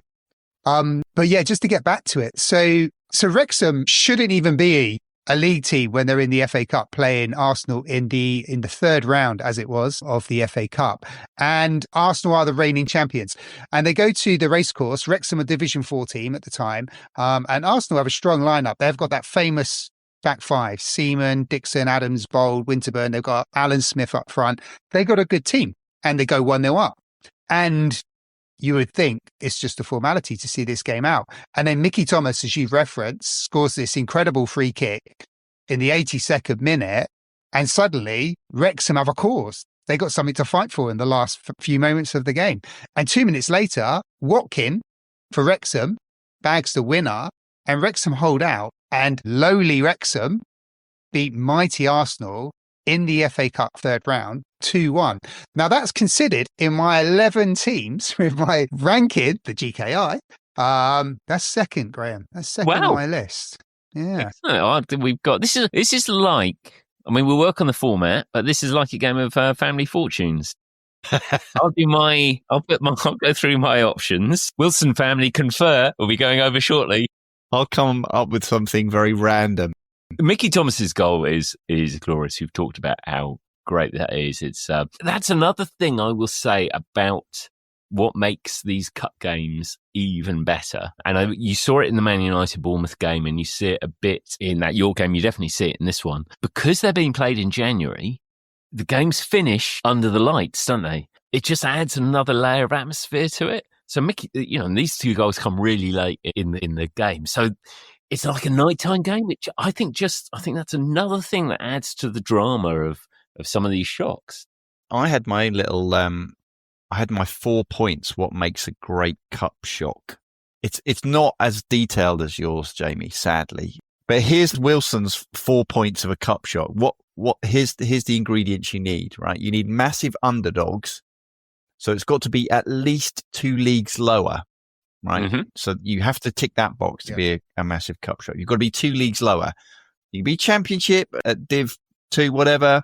Speaker 3: But yeah, just to get back to it. So Wrexham shouldn't even be a league team when they're in the FA Cup playing Arsenal in the third round, as it was, of the FA Cup. And Arsenal are the reigning champions. And they go to the racecourse. Wrexham, a Division 4 team at the time. And Arsenal have a strong lineup. They've got that famous back five: Seaman, Dixon, Adams, Bold, Winterburn. They've got Alan Smith up front. They got a good team. And they go 1-0 up. And you would think it's just a formality to see this game out. And then Mickey Thomas, as you've referenced, scores this incredible free kick in the 82nd minute. And suddenly, Wrexham have a cause. They got something to fight for in the last few moments of the game. And 2 minutes later, Watkin for Wrexham bags the winner, and Wrexham hold out. And lowly Wrexham beat mighty Arsenal in the FA Cup third round, 2-1. Now, that's considered in my 11 teams with my ranking, the GKI. That's second, Graham. That's second on my list. Yeah.
Speaker 1: We've got this is like, I mean, we'll work on the format, but this is like a game of Family Fortunes. I'll go through my options. Wilson family confer. We'll be going over shortly.
Speaker 4: I'll come up with something very random.
Speaker 1: Mickey Thomas's goal is glorious. We've talked about how great that is. It's that's another thing I will say about what makes these cup games even better. And you saw it in the Man United Bournemouth game, and you see it a bit in that York game. You definitely see it in this one. Because they're being played in January, the games finish under the lights, don't they? It just adds another layer of atmosphere to it. So Mickey, and these two goals come really late in the game. So it's like a nighttime game, which I think that's another thing that adds to the drama of some of these shocks.
Speaker 4: I had my own little, I had my 4 points. What makes a great cup shock? It's not as detailed as yours, Jamie, sadly. But here's Wilson's 4 points of a cup shock. Here's the ingredients you need, right? You need massive underdogs. So it's got to be at least 2 leagues lower. Right. Mm-hmm. So you have to tick that box to be a massive cup shock. You've got to be 2 leagues lower. You can be Championship at Div 2, whatever,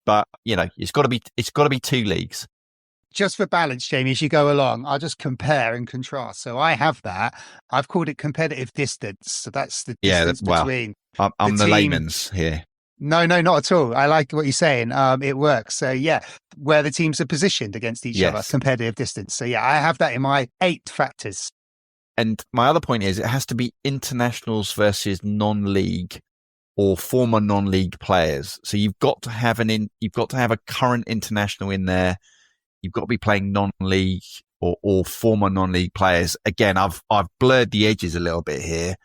Speaker 4: but it's got to be 2 leagues.
Speaker 3: Just for balance, Jamie, as you go along, I'll just compare and contrast. So I have that. I've called it competitive distance. So that's the distance between.
Speaker 4: I'm the layman's here.
Speaker 3: No, not at all. I like what you're saying. It works. So yeah, where the teams are positioned against each other, competitive distance. So yeah, I have that in my 8 factors.
Speaker 4: And my other point is it has to be internationals versus non-league or former non-league players. So you've got to have a current international in there. You've got to be playing non-league or former non-league players. Again, I've blurred the edges a little bit here.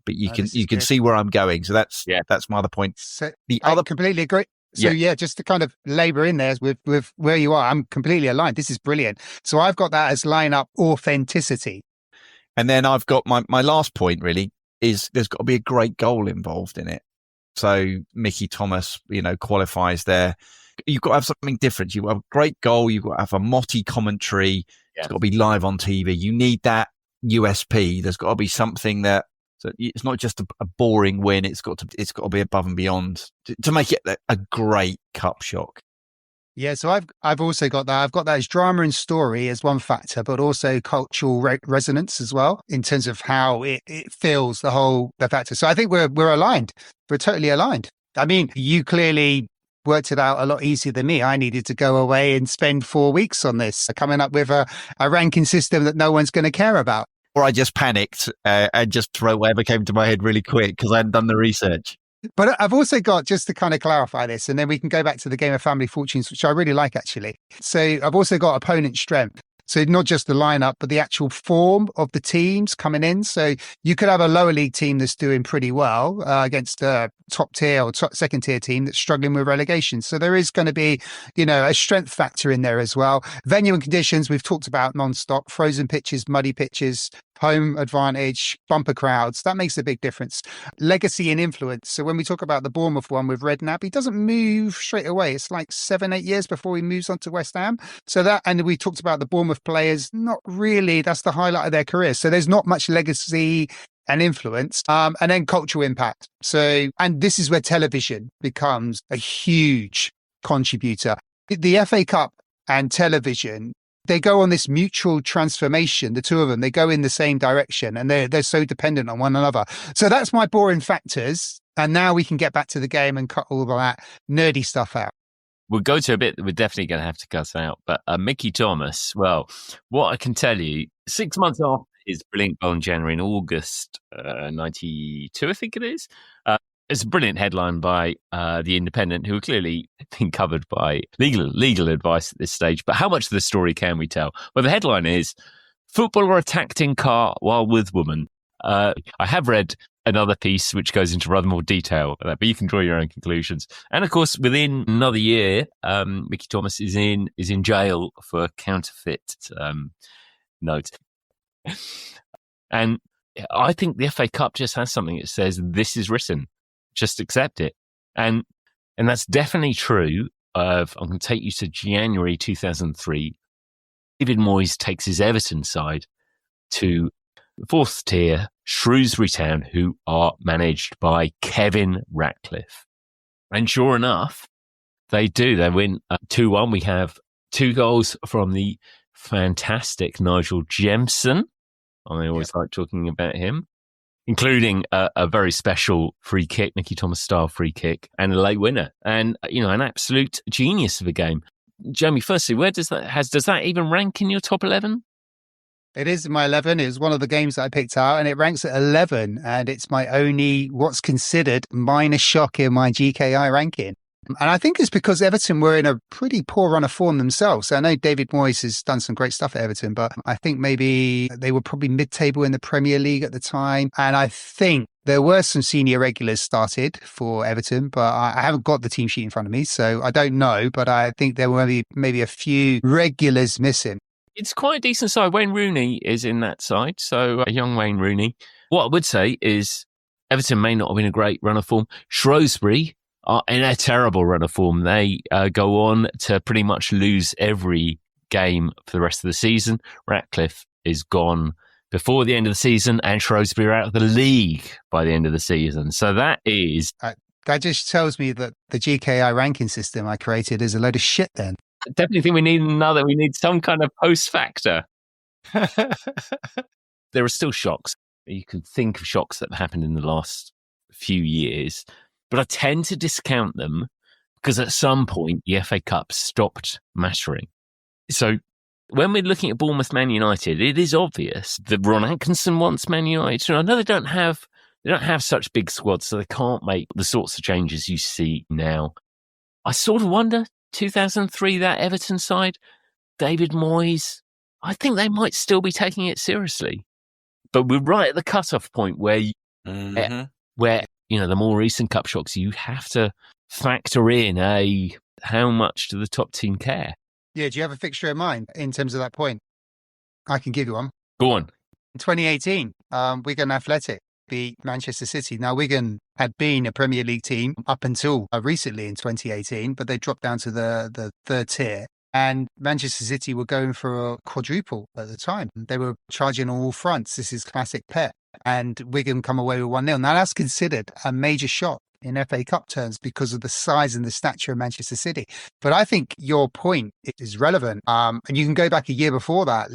Speaker 4: But you can see where I'm going. So that's my other point.
Speaker 3: So I completely agree. So just to kind of labour in there with where you are, I'm completely aligned. This is brilliant. So I've got that as lineup authenticity.
Speaker 4: And then I've got my last point really is there's got to be a great goal involved in it. So Mickey Thomas, qualifies there. You've got to have something different. You've got a great goal. You've got to have a motty commentary. Yeah. It's got to be live on TV. You need that USP. There's got to be something that. So it's not just a boring win. It's got to be above and beyond to make it a great cup shock.
Speaker 3: Yeah, so I've also got that. I've got that as drama and story as one factor, but also cultural resonance as well in terms of how it feels the factor. So I think we're aligned. We're totally aligned. I mean, you clearly worked it out a lot easier than me. I needed to go away and spend 4 weeks on this, coming up with a ranking system that no one's going to care about.
Speaker 4: Or I just panicked and just throw whatever came to my head really quick because I hadn't done the research.
Speaker 3: But I've also got, just to kind of clarify this, and then we can go back to the game of Family Fortunes, which I really like, actually. So I've also got opponent strength. So not just the lineup, but the actual form of the teams coming in. So you could have a lower league team that's doing pretty well against a top tier or second tier team that's struggling with relegation. So there is going to be, a strength factor in there as well. Venue and conditions, we've talked about non-stop, frozen pitches, muddy pitches, home advantage, bumper crowds. That makes a big difference. Legacy and influence. So when we talk about the Bournemouth one with Redknapp, he doesn't move straight away. It's like 7-8 years before he moves on to West Ham. So that, and we talked about the Bournemouth players, not really. That's the highlight of their career. So there's not much legacy and influence, and then cultural impact. So, and this is where television becomes a huge contributor. The FA Cup and television, they go on this mutual transformation. The two of them, they go in the same direction, and they're so dependent on one another. So that's my boring factors. And now we can get back to the game and cut all of that nerdy stuff out.
Speaker 1: We'll go to a bit that we're definitely going to have to cut out. But Mickey Thomas, well, what I can tell you, 6 months after his brilliant goal in January and August 92, I think it is. It's a brilliant headline by The Independent, who are clearly being covered by legal advice at this stage. But how much of the story can we tell? Well, the headline is, footballer attacked in car while with woman. I have read another piece which goes into rather more detail about that, but you can draw your own conclusions. And of course, within another year, Mickey Thomas is in jail for counterfeit notes. And I think the FA Cup just has something that says this is written. Just accept it. And that's definitely true I'm going to take you to January 2003. David Moyes takes his Everton side to fourth tier Shrewsbury Town, who are managed by Kevin Ratcliffe. And sure enough, they do. They win 2-1. We have 2 goals from the fantastic Nigel Jemson. I always like talking about him, including a very special free kick, Mickey Thomas style free kick, and a late winner, and an absolute genius of a game. Jamie, firstly, where does that even rank in your top 11?
Speaker 3: It is in my 11. It was one of the games that I picked out, and it ranks at 11, and it's my only what's considered minor shock in my GKI ranking. And I think it's because Everton were in a pretty poor run of form themselves. So I know David Moyes has done some great stuff at Everton, but I think maybe they were probably mid-table in the Premier League at the time. And I think there were some senior regulars started for Everton, but I haven't got the team sheet in front of me, so I don't know. But I think there were maybe a few regulars missing.
Speaker 1: It's quite a decent side. Wayne Rooney is in that side, so a young Wayne Rooney. What I would say is Everton may not have been a great run of form. Shrewsbury are in a terrible run of form. They go on to pretty much lose every game for the rest of the season. Ratcliffe is gone before the end of the season, and Shrewsbury are out of the league by the end of the season. So that is...
Speaker 3: that just tells me that the GKI ranking system I created is a load of shit then.
Speaker 1: I definitely think we need some kind of post factor. There are still shocks. You can think of shocks that have happened in the last few years, but I tend to discount them because at some point the FA Cup stopped mattering. So when we're looking at Bournemouth Man United, it is obvious that Ron Atkinson wants Man United. I know they don't have such big squads, so they can't make the sorts of changes you see now. I sort of wonder, 2003, that Everton side, David Moyes, I think they might still be taking it seriously. But we're right at the cut-off point where the more recent cup shocks, you have to factor in how much do the top team care?
Speaker 3: Yeah, do you have a fixture in mind in terms of that point? I can give you one.
Speaker 1: Go on.
Speaker 3: In 2018, Wigan Athletic beat Manchester City. Now, Wigan had been a Premier League team up until recently in 2018, but they dropped down to the third tier. And Manchester City were going for a quadruple at the time. They were charging on all fronts. This is classic Pep. And Wigan come away with 1-0. Now, that's considered a major shock in FA Cup terms because of the size and the stature of Manchester City. But I think your point is relevant. And you can go back a year before that,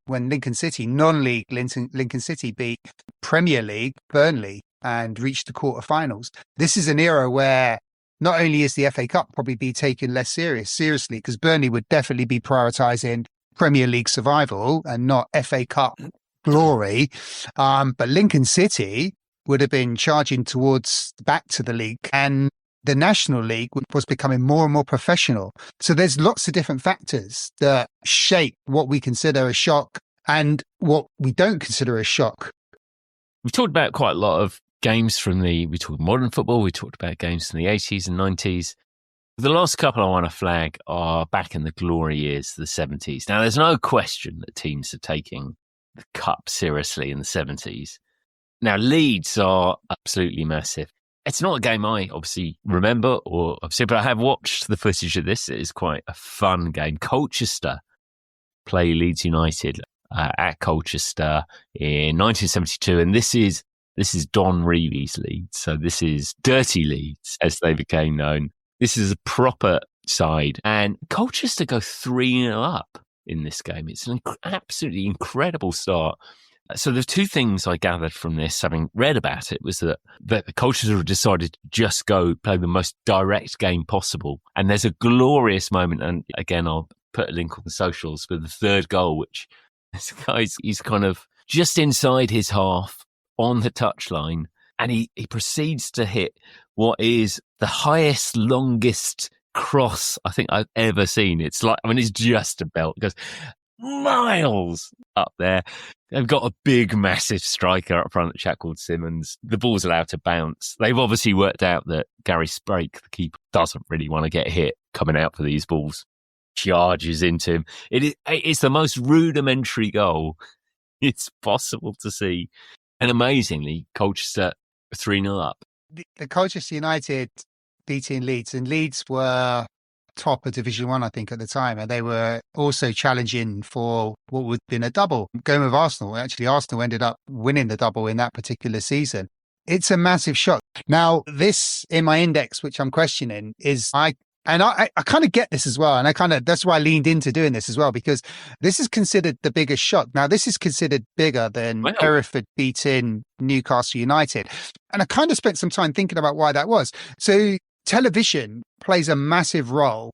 Speaker 3: when Lincoln City, non-league Lincoln City beat Premier League Burnley and reached the quarterfinals. This is an era where not only is the FA Cup probably be taken less seriously, because Burnley would definitely be prioritising Premier League survival and not FA Cup glory. But Lincoln City would have been charging towards back to the league. And the National League was becoming more and more professional. So there's lots of different factors that shape what we consider a shock and what we don't consider a shock.
Speaker 1: We've talked about quite a lot of games we talked modern football, we talked about games from the 80s and 90s. The last couple I want to flag are back in the glory years, the 70s. Now, there's no question that teams are taking the cup seriously in the 70s. Now, Leeds are absolutely massive. It's not a game I obviously remember or I've seen, but I have watched the footage of this. It is quite a fun game. Colchester play Leeds United at Colchester in 1972, and this is Don Reevy's Leeds. So this is Dirty Leeds, as they became known. This is a proper side, and Colchester go 3-0 up in this game. It's an absolutely incredible start. So the two things I gathered from this, having read about it, was that the Colchester have decided to just go play the most direct game possible. And there's a glorious moment, and again, I'll put a link on the socials, with the third goal, which this guy's he's kind of just inside his half on the touchline, and he proceeds to hit what is the highest, longest cross I think I've ever seen. It's like, I mean, it's just a belt. It goes miles up there. They've got a big, massive striker up front, a chap called Simmons. The ball's allowed to bounce. They've obviously worked out that Gary Sprake, the keeper, doesn't really want to get hit coming out for these balls. Charges into him. It's the most rudimentary goal it's possible to see. And amazingly, Colchester 3-0 up.
Speaker 3: The Colchester United beating Leeds, and Leeds were top of Division 1, I think, at the time, and they were also challenging for what would have been a double. Going with Arsenal, actually, Arsenal ended up winning the double in that particular season. It's a massive shock. Now, this in my index, which I'm questioning, is I kind of get this as well. And that's why I leaned into doing this as well, because this is considered the biggest shock. Now, this is considered bigger than Hereford beating Newcastle United. And I kind of spent some time thinking about why that was. So television plays a massive role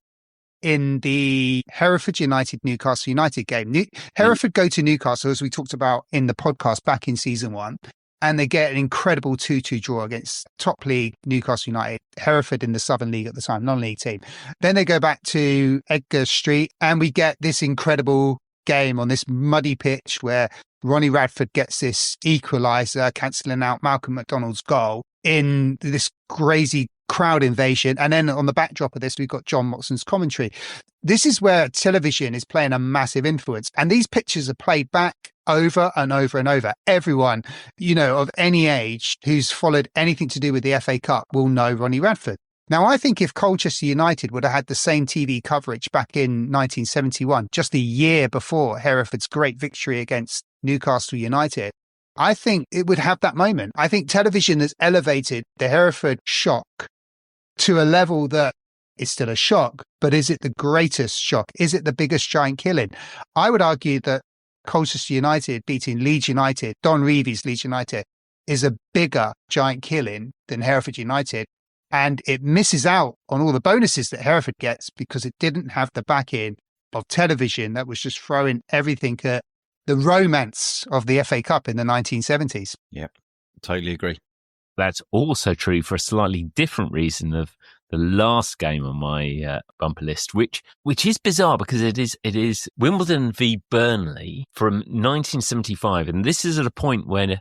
Speaker 3: in the Hereford United Newcastle United game. Hereford go to Newcastle, as we talked about in the podcast back in season 1. And they get an incredible 2-2 draw against top league Newcastle United, Hereford in the Southern League at the time, non-league team. Then they go back to Edgar Street, and we get this incredible game on this muddy pitch where Ronnie Radford gets this equaliser, cancelling out Malcolm McDonald's goal in this crazy crowd invasion. And then on the backdrop of this, we've got John Moxon's commentary. This is where television is playing a massive influence. And these pictures are played back over and over and over. Everyone, of any age who's followed anything to do with the FA Cup will know Ronnie Radford. Now, I think if Colchester United would have had the same TV coverage back in 1971, just a year before Hereford's great victory against Newcastle United, I think it would have that moment. I think television has elevated the Hereford shock to a level that is still a shock, but is it the greatest shock? Is it the biggest giant killing? I would argue that Colchester United beating Leeds United, Don Reevy's Leeds United, is a bigger giant killing than Hereford United. And it misses out on all the bonuses that Hereford gets because it didn't have the backing of television that was just throwing everything at the romance of the FA Cup in the 1970s.
Speaker 4: Yep, totally agree.
Speaker 1: That's also true for a slightly different reason of the last game on my bumper list, which is bizarre because it is Wimbledon v Burnley from 1975, and this is at a point when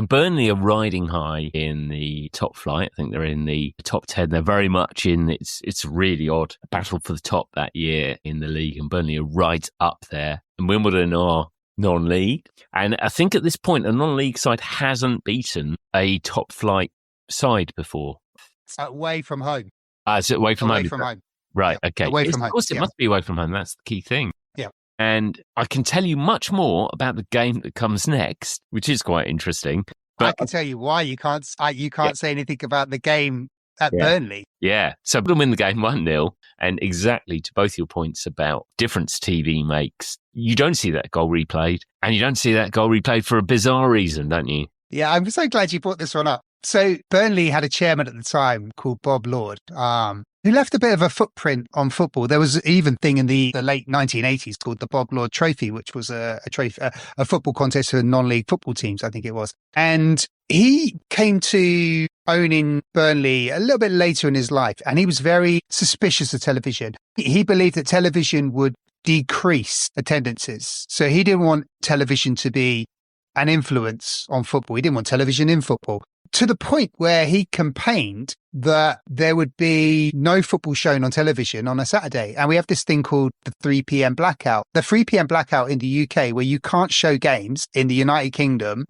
Speaker 1: Burnley are riding high in the top flight. I think they're in the top 10. They're very much in. It's really odd battle for the top that year in the league, and Burnley are right up there, and Wimbledon are non-league. And I think at this point, a non-league side hasn't beaten a top flight side before.
Speaker 3: Away from home.
Speaker 1: Is it away from home?
Speaker 3: Away from home.
Speaker 1: Right,
Speaker 3: Yeah.
Speaker 1: okay.
Speaker 3: Away from home.
Speaker 1: Of course, it must be away from home. That's the key thing.
Speaker 3: Yeah.
Speaker 1: And I can tell you much more about the game that comes next, which is quite interesting. But
Speaker 3: I can tell you why you can't say anything about the game at Burnley.
Speaker 1: Yeah. So Wimbledon win the game 1-0. And exactly to both your points about difference TV makes, you don't see that goal replayed. And you don't see that goal replayed for a bizarre reason, don't you?
Speaker 3: Yeah, I'm so glad you brought this one up. So Burnley had a chairman at the time called Bob Lord, who left a bit of a footprint on football. There was even thing in the late 1980s called the Bob Lord Trophy, which was a football contest for non-league football teams, I think it was. And He came to owning Burnley a little bit later in his life, and he was very suspicious of television. He believed that television would decrease attendances. So he didn't want television to be an influence on football. He didn't want television in football, to the point where he campaigned that there would be no football shown on television on a Saturday. And we have this thing called the 3 p.m. blackout. The 3 p.m. blackout in the UK, where you can't show games in the United Kingdom,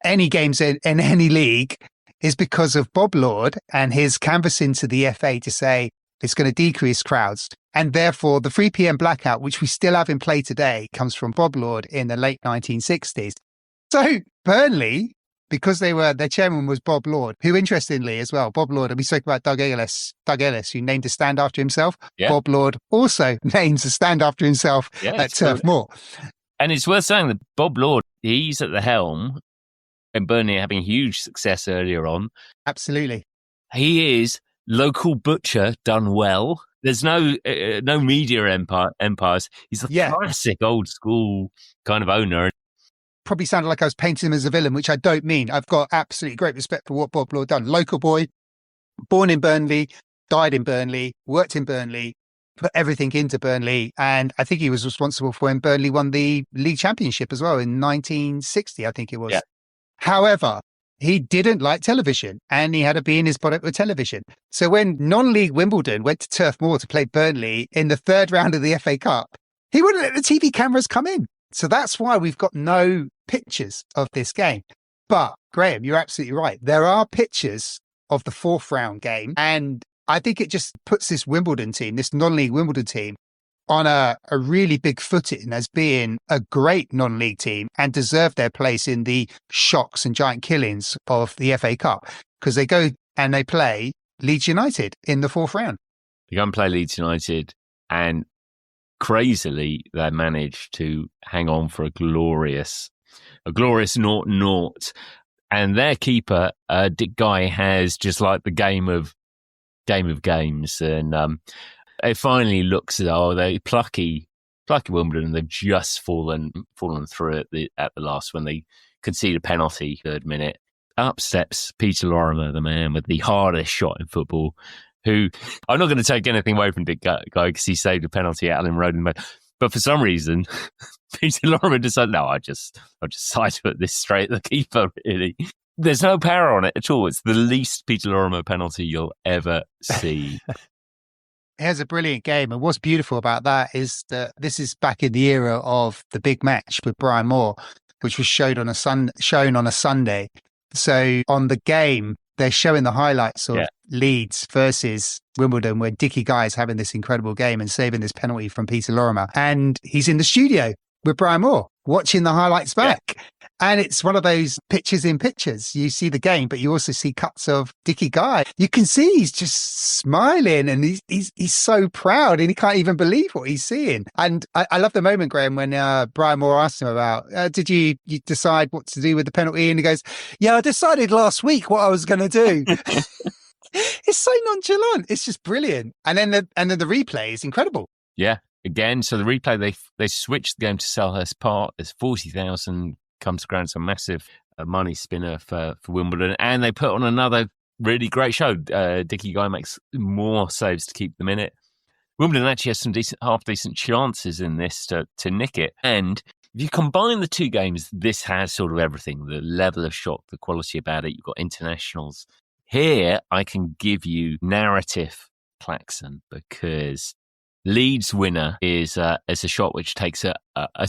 Speaker 3: any games in any league, is because of Bob Lord and his canvassing to the FA to say it's going to decrease crowds. And therefore, the 3 p.m. blackout, which we still have in play today, comes from Bob Lord in the late 1960s. So Burnley, because their chairman was Bob Lord, who interestingly as well, Bob Lord, and we spoke about Doug Ellis, who named a stand after himself. Yeah. Bob Lord also names a stand after himself at Turf Moor.
Speaker 1: And it's worth saying that Bob Lord, he's at the helm, and Burnley having huge success earlier on.
Speaker 3: Absolutely.
Speaker 1: He is local butcher done well. There's no media empires. He's a classic old school kind of owner.
Speaker 3: Probably sounded like I was painting him as a villain, which I don't mean. I've got absolutely great respect for what Bob Lord done. Local boy, born in Burnley, died in Burnley, worked in Burnley, put everything into Burnley. And I think he was responsible for when Burnley won the league championship as well in 1960, I think it was. Yeah. However, he didn't like television, and he had a bee in his bonnet with television. So when non-league Wimbledon went to Turf Moor to play Burnley in the third round of the FA Cup, he wouldn't let the TV cameras come in. So that's why we've got no pictures of this game. But Graham, you're absolutely right. There are pictures of the fourth round game. And I think it just puts this Wimbledon team, this non-league Wimbledon team, on a really big footing as being a great non-league team and deserve their place in the shocks and giant killings of the FA Cup, because they go and they play Leeds United in the fourth round.
Speaker 1: They go and play Leeds United, and crazily, they managed to hang on for a glorious 0-0. And their keeper, Dick Guy, has just like the game of games. And it finally looks as though they plucky Wimbledon, and they've just fallen through at the last when they concede a penalty, third minute. Up steps Peter Lorimer, the man with the hardest shot in football, who, I'm not going to take anything away from Dick Guy because he saved a penalty at Allen Road. But for some reason, Peter Lorimer decided, no, I'll just side foot this straight at the keeper, really. There's no power on it at all. It's the least Peter Lorimer penalty you'll ever see.
Speaker 3: It has a brilliant game. And what's beautiful about that is that this is back in the era of the big match with Brian Moore, which was shown on a Sunday. So on the game, they're showing the highlights of Leeds versus Wimbledon, where Dickie Guy is having this incredible game and saving this penalty from Peter Lorimer. And he's in the studio with Brian Moore watching the highlights back. Yeah. And it's one of those pictures in pictures. You see the game, but you also see cuts of Dickie Guy. You can see he's just smiling, and he's so proud, and he can't even believe what he's seeing. And I love the moment, Graham, when Brian Moore asked him about, did you decide what to do with the penalty? And he goes, yeah, I decided last week what I was going to do. It's so nonchalant. It's just brilliant. And then the replay is incredible.
Speaker 1: Yeah. Again, so the replay, they switched the game to Selhurst Park. There's 40,000 comes to ground, some massive money spinner for Wimbledon. And they put on another really great show. Dickie Guy makes more saves to keep them in it. Wimbledon actually has some half decent chances in this to nick it. And if you combine the two games, this has sort of everything. The level of shot, the quality about it. You've got internationals. Here, I can give you narrative Claxon, because Leeds' winner is a shot which takes a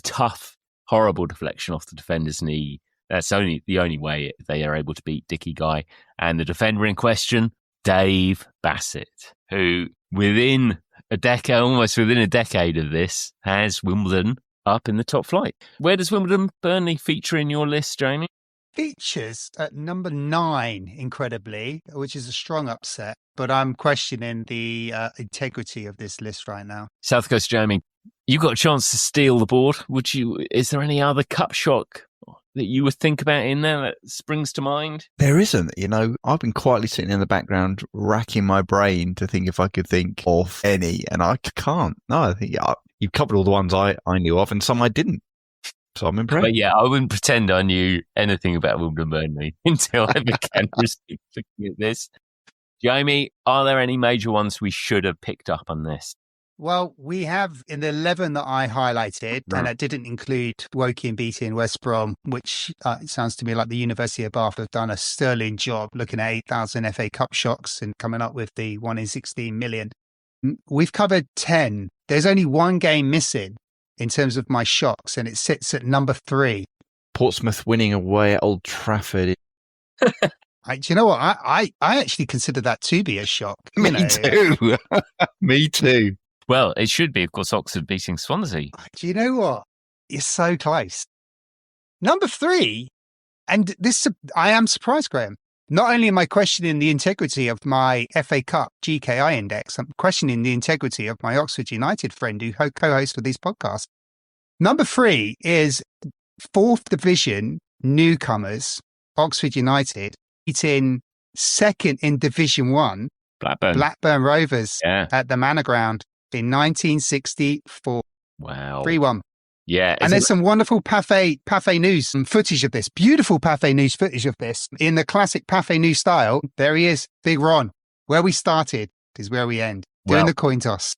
Speaker 1: tough, horrible deflection off the defender's knee. That's the only way they are able to beat Dickie Guy. And the defender in question, Dave Bassett, who almost within a decade of this, has Wimbledon up in the top flight. Where does Wimbledon Burnley feature in your list, Jamie?
Speaker 3: Features at number 9, incredibly, which is a strong upset, but I'm questioning the integrity of this list right now.
Speaker 1: South Coast Jamie, you got a chance to steal the board. Is there any other cup shock that you would think about in there that springs to mind?
Speaker 4: There isn't. I've been quietly sitting in the background, racking my brain to think if I could think of any, and I can't. No, I think you've covered all the ones I knew of, and some I didn't. So I'm impressed.
Speaker 1: But yeah, I wouldn't pretend I knew anything about Wimbledon Burnley until I began looking at this. Jamie, are there any major ones we should have picked up on this?
Speaker 3: Well, we have in the 11 that I highlighted,
Speaker 1: Right.
Speaker 3: and that didn't include Woking beating West Brom, which it sounds to me like the University of Bath have done a sterling job looking at 8,000 FA Cup shocks and coming up with the 1 in 16 million. We've covered 10. There's only one game missing in terms of my shocks, and it sits at number 3.
Speaker 4: Portsmouth winning away at Old Trafford.
Speaker 3: Do you know what? I actually consider that to be a shock. You know.
Speaker 4: too. Me too.
Speaker 1: Well, it should be, of course, Oxford beating Swansea.
Speaker 3: Do you know what? You're so close. Number 3, and this, I am surprised, Graham. Not only am I questioning the integrity of my FA Cup GKI index, I'm questioning the integrity of my Oxford United friend who co-hosts for these podcasts. Number 3 is 4th division newcomers, Oxford United, beating 2nd in Division 1, Blackburn Rovers at the Manor Ground in 1964.
Speaker 1: Wow.
Speaker 3: 3-1.
Speaker 1: Yeah.
Speaker 3: And there's some wonderful Pathé News, some footage of this, beautiful Pathé News footage of this in the classic Pathé News style. There he is, Big Ron. Where we started is where we end, doing the coin toss.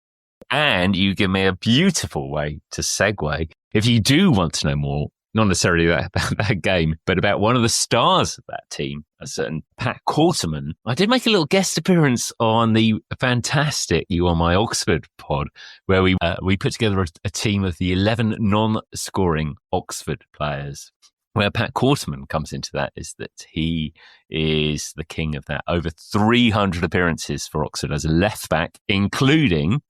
Speaker 1: And you give me a beautiful way to segue. If you do want to know more, not necessarily about that game, but about one of the stars of that team, a certain Pat Quarterman. I did make a little guest appearance on the fantastic You Are My Oxford pod, where we put together a team of the 11 non-scoring Oxford players. Where Pat Quarterman comes into that is that he is the king of that. Over 300 appearances for Oxford as a left back, including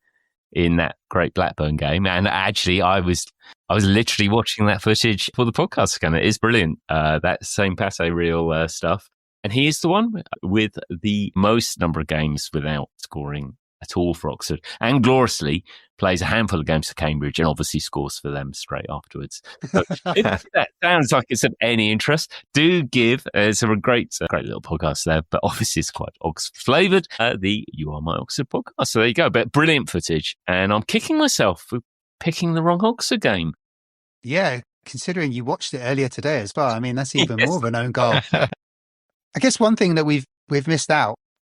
Speaker 1: in that great Blackburn game. And actually, I was literally watching that footage for the podcast again. It is brilliant. That same Pathé Real stuff. And he is the one with the most number of games without scoring at all for Oxford, and gloriously plays a handful of games for Cambridge and obviously scores for them straight afterwards. So if that sounds like it's of any interest, do give. It's a great little podcast there, but obviously it's quite Oxford flavoured. The You Are My Oxford podcast. So there you go. But brilliant footage. And I'm kicking myself for picking the wrong Oxford game.
Speaker 3: Yeah, considering you watched it earlier today as well. I mean, that's even more of an own goal. I guess one thing that we've missed out,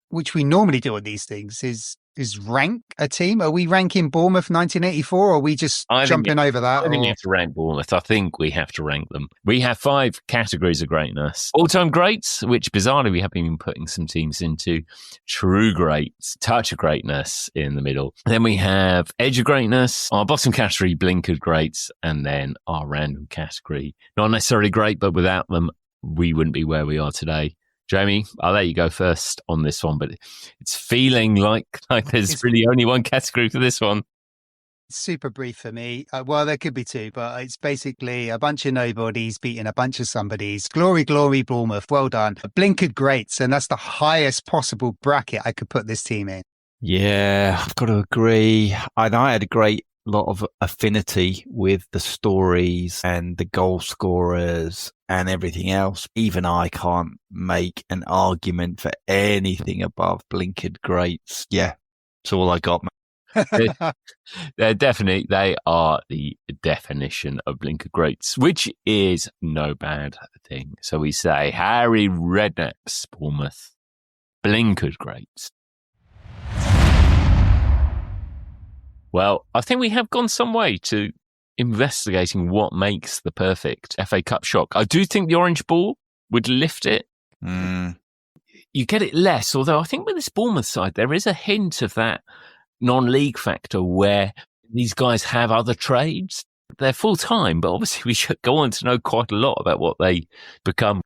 Speaker 3: which we normally do on these things, is rank a team. Are we ranking Bournemouth 1984, or are we just jumping over that?
Speaker 1: I think we have to rank Bournemouth. I think we have to rank them. We have 5 categories of greatness. All-time greats, which bizarrely we have been putting some teams into. True greats, touch of greatness in the middle. Then we have edge of greatness, our bottom category, blinkered greats, and then our random category. Not necessarily great, but without them, we wouldn't be where we are today. Jamie, I'll let you go first on this one, but it's feeling like there's really only one category for this one.
Speaker 3: Super brief for me. Well, there could be 2, but it's basically a bunch of nobodies beating a bunch of somebodies. Glory, glory, Bournemouth. Well done. Blinkered greats, and that's the highest possible bracket I could put this team in.
Speaker 4: Yeah, I've got to agree. I had a great lot of affinity with the stories and the goal scorers and everything else. Even I can't make an argument for anything above blinkered greats. Yeah, that's all I got.
Speaker 1: They are the definition of blinkered greats, which is no bad thing. So we say Harry Redknapp's Bournemouth, blinkered greats. Well, I think we have gone some way to investigating what makes the perfect FA Cup shock. I do think the orange ball would lift it. You get it less, although I think with this Bournemouth side, there is a hint of that non-league factor where these guys have other trades. They're full-time, but obviously we should go on to know quite a lot about what they become.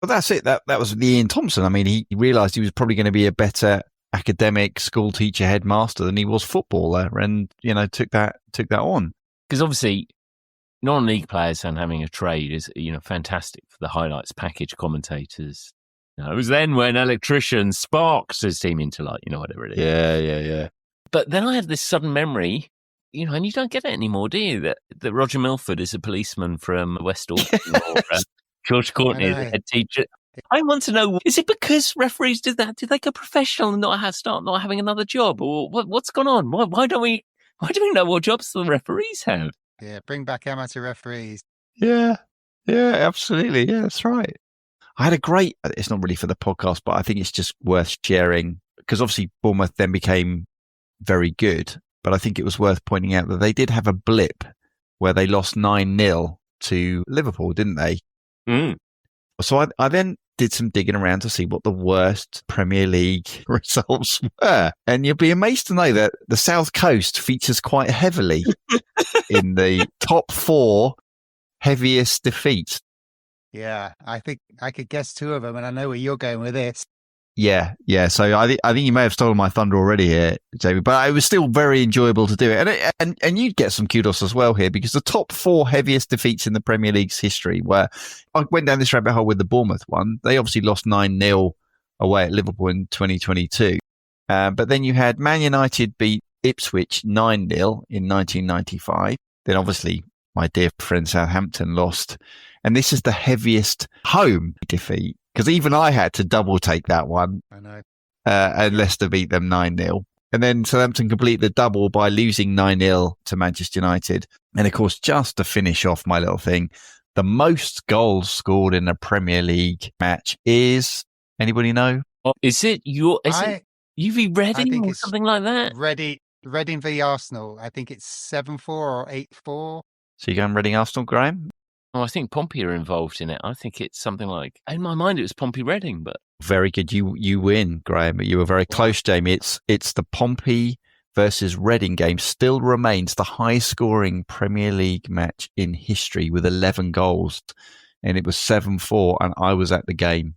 Speaker 4: Well, that's it. That was Ian Thompson. I mean, he realised he was probably going to be a better academic school teacher headmaster than he was footballer, and took that on.
Speaker 1: Because obviously non-league players and having a trade is fantastic for the highlights package commentators. It was then when electrician sparked his team into light, whatever it is.
Speaker 4: Yeah.
Speaker 1: But then I had this sudden memory, and you don't get it anymore, do you? That Roger Milford is a policeman from West Orton, or George Courtney is a head teacher. I want to know, is it because referees did that? Did they go professional and start not having another job? Or what's gone on? Why do we know what jobs the referees have?
Speaker 3: Yeah, bring back amateur referees.
Speaker 4: Yeah, absolutely. Yeah, that's right. I had a great, it's not really for the podcast, but I think it's just worth sharing because obviously Bournemouth then became very good. But I think it was worth pointing out that they did have a blip where they lost 9-0 to Liverpool, didn't they?
Speaker 1: Mm.
Speaker 4: So I then did some digging around to see what the worst Premier League results were. And you'll be amazed to know that the South Coast features quite heavily in the top 4 heaviest defeats.
Speaker 3: Yeah, I think I could guess 2 of them, and I know where you're going with this.
Speaker 4: Yeah. So I think you may have stolen my thunder already here, Jamie, but it was still very enjoyable to do it. And you'd get some kudos as well here because the top 4 heaviest defeats in the Premier League's history were, I went down this rabbit hole with the Bournemouth one. They obviously lost 9-0 away at Liverpool in 2022. But then you had Man United beat Ipswich 9-0 in 1995. Then obviously my dear friend Southampton lost. And this is the heaviest home defeat. Because even I had to double take that one.
Speaker 3: I know.
Speaker 4: And Leicester beat them 9-0. And then Southampton complete the double by losing 9-0 to Manchester United. And of course, just to finish off my little thing, the most goals scored in a Premier League match is, anybody know?
Speaker 1: Is it UV Reading or something like that?
Speaker 3: Reading v Arsenal. I think it's 7-4 or 8-4.
Speaker 4: So you're going Reading Arsenal, Graham?
Speaker 1: Oh, I think Pompey are involved in it. I think it's something like, in my mind, it was Pompey Reading, but
Speaker 4: very good. You win, Graham. You were very close, Jamie. It's the Pompey versus Reading game. Still remains the highest scoring Premier League match in history with 11 goals, and it was 7-4. And I was at the game.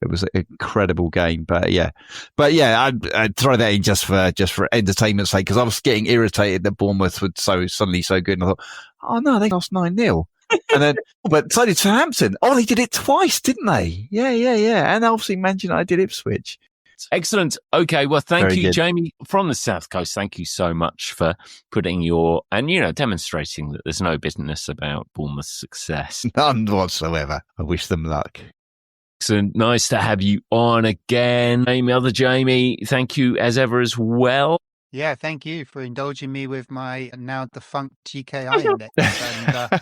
Speaker 4: It was an incredible game, but I'd throw that in just for entertainment's sake because I was getting irritated that Bournemouth was suddenly so good, and I thought, oh no, they lost 9-0. And then, but so did Southampton. Oh, they did it twice, didn't they? Yeah. And obviously, Manchester United did Ipswich.
Speaker 1: Excellent. Okay. Well, thank
Speaker 4: Very
Speaker 1: you,
Speaker 4: good.
Speaker 1: Jamie, from the South Coast. Thank you so much for putting demonstrating that there's no business about Bournemouth's success.
Speaker 4: None whatsoever. I wish them luck.
Speaker 1: Excellent. Nice to have you on again. Jamie, thank you as ever as well.
Speaker 3: Yeah, thank you for indulging me with my now defunct GKI index.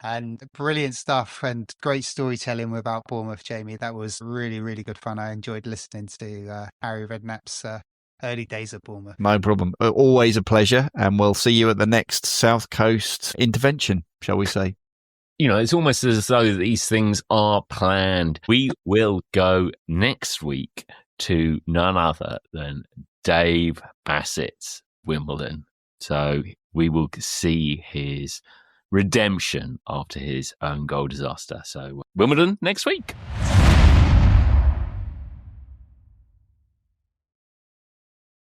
Speaker 3: And brilliant stuff and great storytelling about Bournemouth, Jamie. That was really, really good fun. I enjoyed listening to Harry Redknapp's early days at Bournemouth.
Speaker 4: No problem. Always a pleasure. And we'll see you at the next South Coast intervention, shall we say.
Speaker 1: It's almost as though these things are planned. We will go next week to none other than Dave Bassett's Wimbledon. So we will see his redemption after his own goal disaster. So Wimbledon next week.